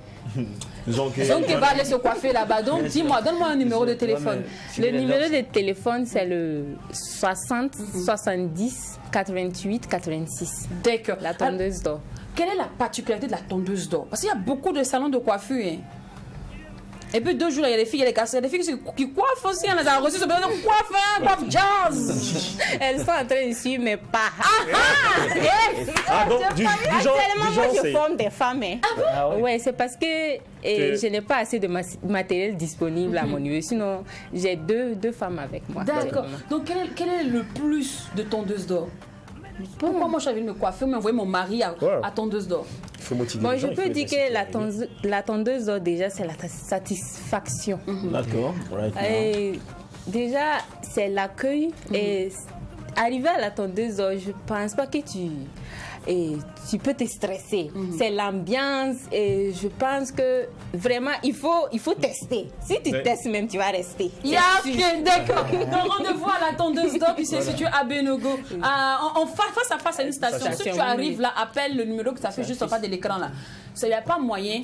Zonké va aller se coiffer là-bas. Donc, dis-moi, donne-moi un numéro de téléphone. Le numéro de téléphone, c'est le 60 70 88 86. D'accord. La Tondeuse d'Or. Quelle est la particularité de la Tondeuse d'Or? Parce qu'il y a beaucoup de salons de coiffure. Hein. Et puis 2 jours, il y a des filles, il y a des garçons, il y a des filles qui coiffent aussi. On les a reçues, coiffent jazz. Elles sont en train de suivre mes pas. Donc, du genre, moi, je forme des femmes. Hein. Ah bon? Ouais, c'est parce que je n'ai pas assez de matériel disponible à mon niveau. Sinon, j'ai deux femmes avec moi. D'accord. Donc, quel est le plus de Tondeuse d'Or? Pourquoi moi j'avais me coiffer, mais envoyer mon mari à Tondeuse d'Or? Bon, je peux dire que la Tondeuse d'Or, déjà, c'est la satisfaction. D'accord. Déjà, c'est l'accueil. Et arriver à la Tondeuse d'Or, je ne pense pas que tu peux te stresser. C'est l'ambiance et je pense que vraiment, il faut tester. Si tu testes même, tu vas rester. D'accord. Donc, rendez-vous à la Tondeuse d'Or qui se situe à Benogo. On face à face à une station. Si tu arrives là, appelle le numéro que ça fait juste en bas de l'écran là. Il n'y a pas moyen.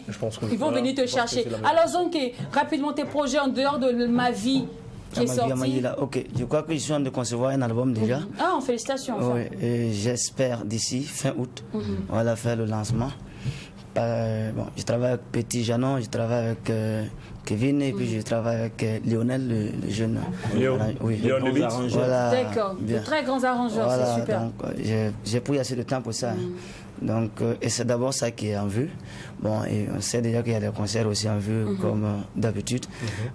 Ils vont venir te chercher. Alors, Zonké, rapidement tes projets en dehors de ma vie. Qui est sorti. Ok, je crois que je suis en train de concevoir un album déjà. Ah, félicitations. Enfin. Oui, et j'espère d'ici fin août, on va faire le lancement. Je travaille avec Petit Janon, je travaille avec Kevin et puis je travaille avec Lionel, le jeune. Léon le Beat. Voilà. D'accord, de très grands arrangeurs, voilà, c'est super. Donc, j'ai pris assez de temps pour ça. Donc, et c'est d'abord ça qui est en vue. Bon, et on sait déjà qu'il y a des concerts aussi en vue, comme d'habitude.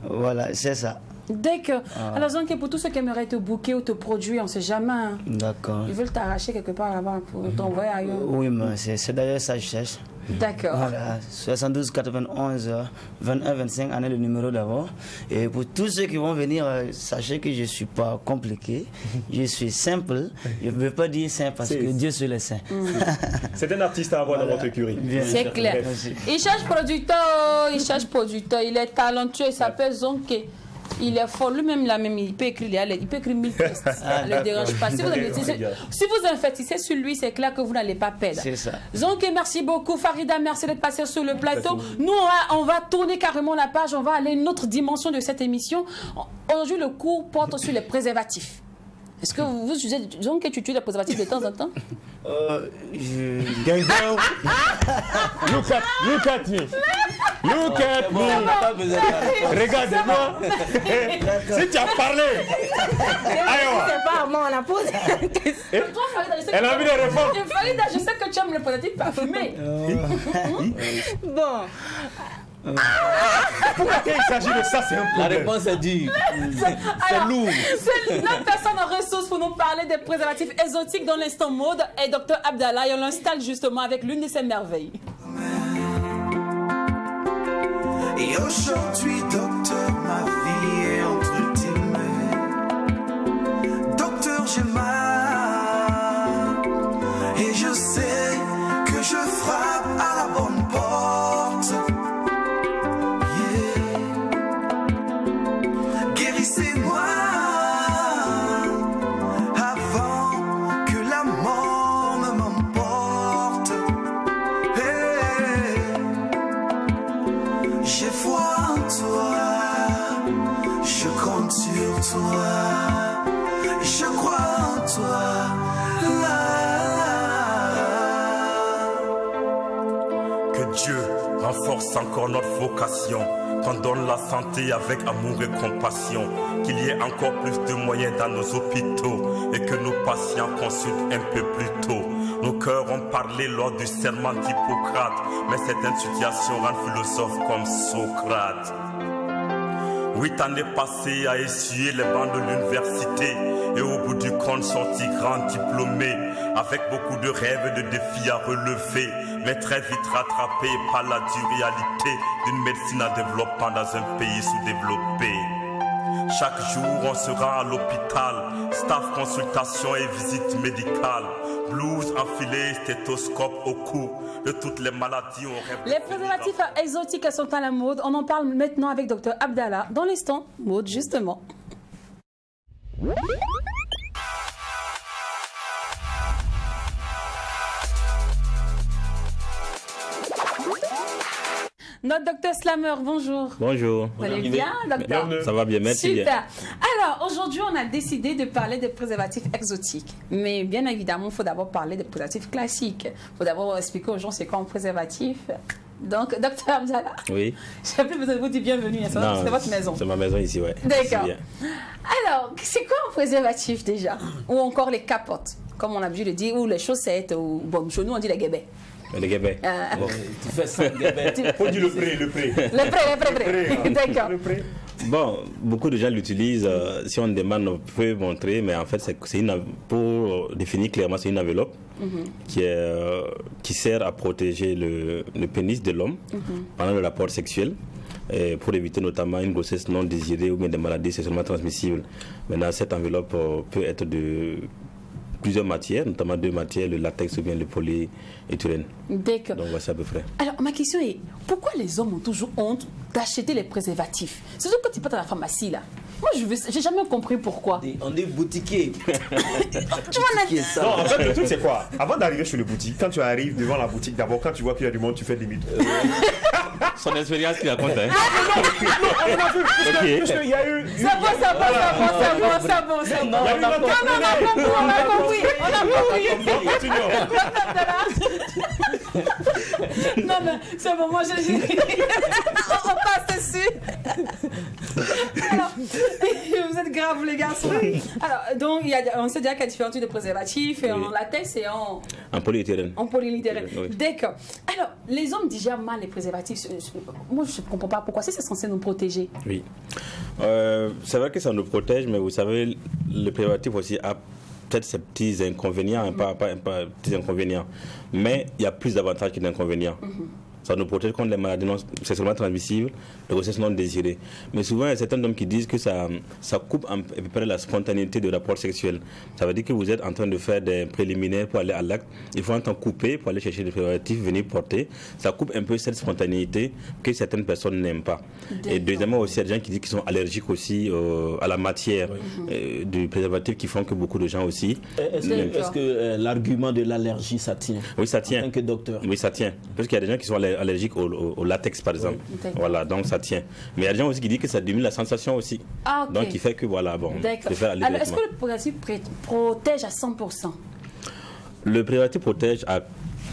Voilà, c'est ça. D'accord. Alors, Zonké, pour tous ceux qui aimeraient te booker ou te produire, on ne sait jamais. Hein. D'accord. Ils veulent t'arracher quelque part là-bas pour t'envoyer ailleurs. Oui, mais c'est d'ailleurs ça que je cherche. D'accord. Voilà, 72 91 21 25 en est le numéro d'abord. Et pour tous ceux qui vont venir, sachez que je ne suis pas compliqué, je suis simple. Je ne veux pas dire saint parce que Dieu seul est saint. C'est un artiste à avoir dans votre écurie. C'est clair. Il cherche producteur, il est talentueux, il s'appelle Zonké. Il est fort, lui-même, il peut écrire 1000 textes. Ne le dérange pas. Si vous investissez sur lui, c'est clair que vous n'allez pas perdre. C'est ça. Zonké, merci beaucoup. Farida, merci d'être passé sur le plateau. Nous, on va tourner carrément la page. On va aller à une autre dimension de cette émission. Aujourd'hui, le cours porte sur les préservatifs. Est-ce que vous utilisez, Zonké, tu utilises les préservatifs de temps en temps? Look at me. Look at me. Regardez-moi. Si tu as parlé. C'est pas moi, on a posé la question. Elle a envie de répondre. Farida, je sais que tu aimes les préservatifs parfumés. Bon. Pourquoi il s'agit de ça, c'est un problème. La réponse est dure. C'est lourd. C'est notre personne en ressources pour nous parler des préservatifs exotiques dans l'instant mode est Dr Abdallah et on l'installe justement avec l'une de ses merveilles. Et aujourd'hui, docteur, ma vie est entre tes mains. Docteur, j'ai mal. Et je sais que je frappe à la bonne porte. Guérissez-moi avant que la mort ne m'emporte. J'ai foi en toi, je force, encore notre vocation. Qu'on donne la santé avec amour et compassion. Qu'il y ait encore plus de moyens dans nos hôpitaux. Et que nos patients consultent un peu plus tôt. Nos cœurs ont parlé lors du serment d'Hippocrate. Mais certaines situations rendent philosophes comme Socrate. 8 années passées à essuyer les bancs de l'université. Et au bout du compte sorti grand diplômé. Avec beaucoup de rêves et de défis à relever. Mais très vite rattrapé par la dure réalité d'une médecine en développement dans un pays sous-développé. Chaque jour on sera à l'hôpital. Staff, consultation et visite médicale. Blouse enfilée, stéthoscope au cou. De toutes les maladies, on rêve. Les préservatifs exotiques sont à la mode. On en parle maintenant avec Dr Abdallah. Dans l'instant, mode justement. Notre docteur Slammer, bonjour. Bonjour. Vous allez bien, docteur? Ça va bien, merci. Super. Bien. Alors, aujourd'hui, on a décidé de parler des préservatifs exotiques. Mais bien évidemment, il faut d'abord parler des préservatifs classiques. Il faut d'abord expliquer aux gens c'est quoi un préservatif. Donc, docteur Abdallah, oui. j'ai plus besoin de vous dire bienvenue. C'est votre maison. C'est ma maison ici, oui. D'accord. Alors, c'est quoi un préservatif déjà? Ou encore les capotes, comme on a l'habitude de dire, ou les chaussettes, ou bon, chez nous, on dit les guébets. Les guébets. Bon. Tu fais ça, guébets. Faut dire le pré. Le pré. D'accord. Bon, beaucoup de gens l'utilisent. Si on demande, on peut montrer, mais en fait, pour définir clairement, c'est une enveloppe qui sert à protéger le pénis de l'homme pendant le rapport sexuel. Pour éviter notamment une grossesse non désirée ou bien des maladies sexuellement transmissibles. Maintenant, cette enveloppe peut être de plusieurs matières, notamment 2 matières, le latex ou bien le polyéthylène. D'accord. Donc voici à peu près. Alors ma question est, pourquoi les hommes ont toujours honte d'acheter les préservatifs? C'est surtout quand tu passes à la pharmacie là. Moi, j'ai jamais compris pourquoi. On est boutiquier. Non, en fait, le truc, c'est quoi? Avant d'arriver chez le boutique, quand tu arrives devant la boutique, d'abord, quand tu vois qu'il y a du monde, tu fais limite. Son expérience qui raconte, hein? Parce qu'il y a eu. C'est bon. On a compris. Non, mais c'est bon, moi, on passe dessus. Alors, vous êtes graves, les garçons. Alors, donc, on sait déjà qu'il y a différents types de préservatifs, en latex et en polyéthylène. En polyéthylène. Oui. D'accord. Alors, les hommes digèrent mal les préservatifs. Moi, je ne comprends pas pourquoi. C'est censé nous protéger. Oui. C'est vrai que ça nous protège, mais vous savez, le préservatif aussi a peut-être ses petits inconvénients, pas petits inconvénients, mais il y a plus d'avantages que d'inconvénients. Ça nous protège contre les maladies non sexuellement transmissibles, les grossesses non désirées. Mais souvent, il y a certains hommes qui disent que ça coupe à peu près la spontanéité de rapport sexuel. Ça veut dire que vous êtes en train de faire des préliminaires pour aller à l'acte. Il faut un temps couper pour aller chercher des préservatifs, venir porter. Ça coupe un peu cette spontanéité que certaines personnes n'aiment pas. Et deuxièmement aussi, il y a des gens qui disent qu'ils sont allergiques aussi à la matière du préservatif qui font que beaucoup de gens aussi. Est-ce que l'argument de l'allergie, ça tient? Oui, ça tient. En tant que docteur. Oui, ça tient. Parce qu'il y a des gens qui sont allergiques au latex, par exemple. Oui, voilà, donc ça tient. Mais il y a des gens aussi qui disent que ça diminue la sensation aussi. Ah, ok. Donc, il fait que, voilà, bon. D'accord. Alors, est-ce que le préservatif protège à 100%? Le préservatif protège à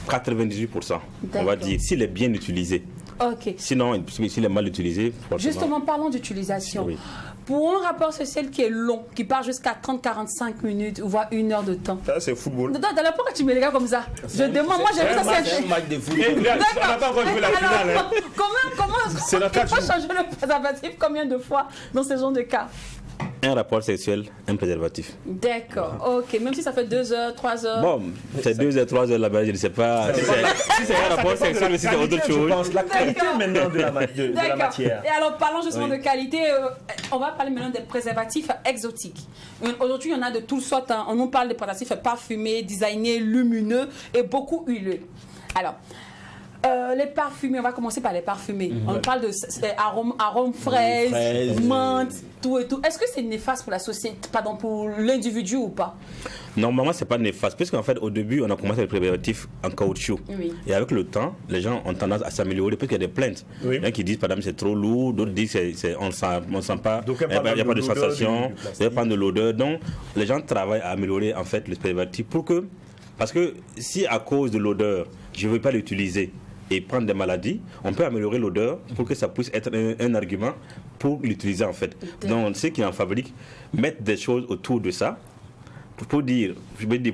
98%. On va dire, s'il est bien utilisé. Ok. Sinon, s'il est mal utilisé, forcément. Justement, parlons d'utilisation. Oui. Pour un rapport sexuel qui est long, qui part jusqu'à 30-45 minutes, voire 1 heure de temps. Ça, c'est football. Pourquoi tu mets les gars comme ça? Je demande, moi j'ai vu ça, c'est un match de football. On n'a pas encore joué la finale. Comment il faut changer le préservatif combien de fois dans ce genre de cas? Un rapport sexuel, un préservatif. D'accord, ok. Même si ça fait 2 heures, 3 heures. Bon, c'est 2 heures, 3 heures là-bas, je ne sais pas. Si c'est un rapport sexuel, si c'est autre chose. Je pense la qualité maintenant de la matière. Et alors, parlons justement de qualité. On va parler maintenant des préservatifs exotiques. Aujourd'hui, il y en a de toutes sortes. On nous parle des préservatifs parfumés, designés, lumineux et beaucoup huileux. Alors, les parfumés, on va commencer par les parfumés. On parle de arômes fraises, menthe, tout et tout. Est-ce que c'est néfaste pour la société, pardon, pour l'individu ou pas? Normalement, c'est pas néfaste, puisqu'en fait, au début, on a commencé les préservatifs en caoutchouc. Oui. Et avec le temps, les gens ont tendance à s'améliorer, parce qu'il y a des plaintes. Oui. Il y en a qui disent, par exemple, c'est trop lourd, d'autres disent, on ne sent pas, il n'y a pas de sensation, il n'y a pas de l'odeur. Donc, les gens travaillent à améliorer, en fait, le préservatif pour que, parce que si à cause de l'odeur, je ne veux pas l'utiliser, et prendre des maladies, on peut améliorer l'odeur pour que ça puisse être un argument pour l'utiliser en fait. Donc ceux qui en fabriquent mettent des choses autour de ça pour dire,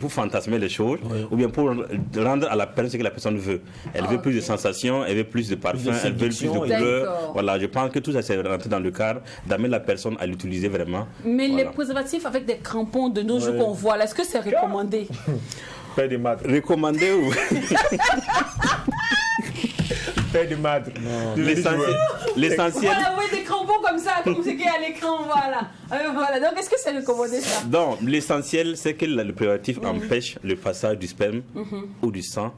pour fantasmer les choses, ou bien pour rendre à la personne ce que la personne veut. Elle veut plus de sensations, elle veut plus de parfums, elle veut plus de couleurs. Voilà, je pense que tout ça c'est rentré dans le cadre d'amener la personne à l'utiliser vraiment. Mais les préservatifs avec des crampons de nos jours qu'on voit là, est-ce que c'est recommandé? Père de maths. Recommandé ou Père de maths. L'essentiel. Voilà, oui, des crampons comme ça, comme ce qui est à l'écran, voilà. Voilà. Donc, est-ce que c'est recommandé ça? Donc, l'essentiel, c'est que le préservatif empêche le passage du sperme ou du sang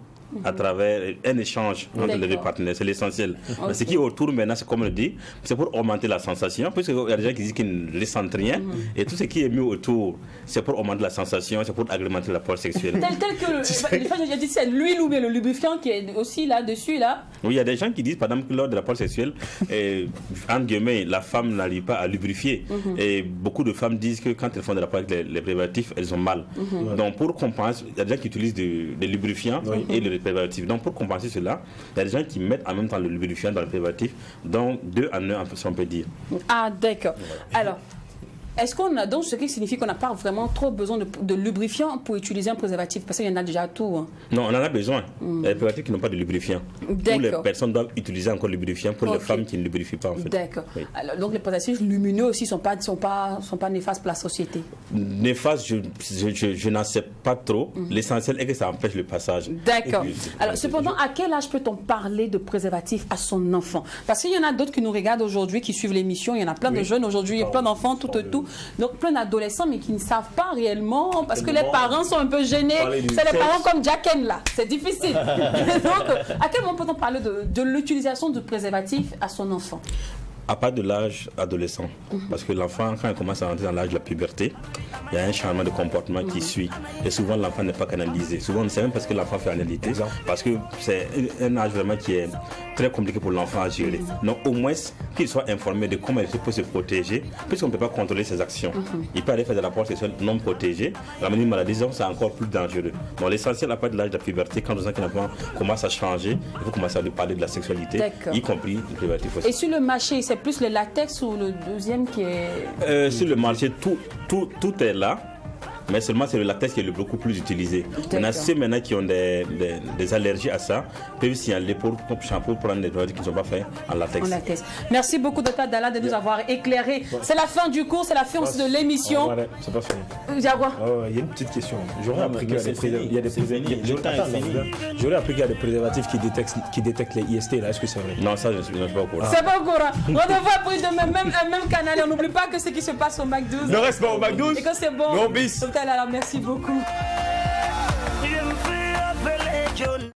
à travers un échange entre les deux partenaires. C'est l'essentiel. Mais ce qui est autour maintenant, c'est comme on le dit, c'est pour augmenter la sensation, parce qu'il y a des gens qui disent qu'ils ne ressentent rien, et tout ce qui est mis autour, c'est pour augmenter la sensation, c'est pour agrémenter l'apport sexuel. Tel que j'ai dit, c'est l'huile ou bien le lubrifiant qui est aussi là-dessus, là. Oui, il y a des gens qui disent, par exemple, que lors de l'apport sexuel, entre guillemets, la femme n'arrive pas à lubrifier. Et beaucoup de femmes disent que quand elles font de l'apport avec les préservatifs, elles ont mal. Donc, pour compenser, il y a des gens qui utilisent des lubrifiants et le préservatif. Donc pour compenser cela, il y a des gens qui mettent en même temps le lubrifiant dans le préservatif, donc 2 en 1 si on peut dire. Ah d'accord. Alors, est-ce qu'on a donc ce qui signifie qu'on n'a pas vraiment trop besoin de lubrifiant pour utiliser un préservatif? Parce qu'il y en a déjà tout. Hein. Non, on en a besoin. Il y a des préservatifs qui n'ont pas de lubrifiant. Tous les personnes doivent utiliser encore le lubrifiant pour les femmes qui ne lubrifient pas en fait. D'accord. Oui. Alors, donc les préservatifs lumineux aussi sont pas néfastes pour la société? Néfastes, je n'en sais pas trop. L'essentiel est que ça empêche le passage. D'accord. Alors cependant, à quel âge peut-on parler de préservatif à son enfant? Parce qu'il y en a d'autres qui nous regardent aujourd'hui, qui suivent l'émission. Il y en a plein de jeunes aujourd'hui, il y a plein d'enfants, tout. Donc plein d'adolescents mais qui ne savent pas réellement parce que les parents sont un peu gênés. C'est les parents comme Jacken là, c'est difficile. Donc à quel moment peut-on parler de l'utilisation du préservatif à son enfant? À part de l'âge adolescent, parce que l'enfant, quand il commence à rentrer dans l'âge de la puberté, il y a un changement de comportement qui suit. Et souvent, l'enfant n'est pas canalisé. Souvent, on ne sait même pas ce que l'enfant fait en réalité, parce que c'est un âge vraiment qui est très compliqué pour l'enfant à gérer. Donc, au moins, qu'il soit informé de comment il peut se protéger, puisqu'on ne peut pas contrôler ses actions. Il peut aller faire des rapports sexuels non protégés, ramener une maladie, c'est encore plus dangereux. Donc, l'essentiel, à part de l'âge de la puberté, quand on sent qu'un enfant commence à changer, il faut commencer à lui parler de la sexualité, y compris le préservatif aussi. Et sur le marché, c'est plus le latex ou le deuxième qui est... Sur le marché, tout est là. Mais seulement c'est le latex qui est beaucoup plus utilisé. Maintenant, ceux maintenant qui ont des allergies à ça peuvent signaler pour prendre des produits qui ne sont pas faits en latex. Merci beaucoup Dr Dalla de nous avoir éclairé. C'est la fin du cours, c'est la fin aussi de l'émission. C'est pas fini. Il y a quoi? Il y a une petite question. J'aurais appris qu'il y a des préservatifs qui détectent les IST là. Est-ce que c'est vrai? Non, ça je ne suis pas au courant. C'est pas au courant. On devrait après de même canal et on n'oublie pas que ce qui se passe au MAC 12. Ne reste pas au MAC 12. Et que c'est bon. Bon bis. Alors, merci beaucoup.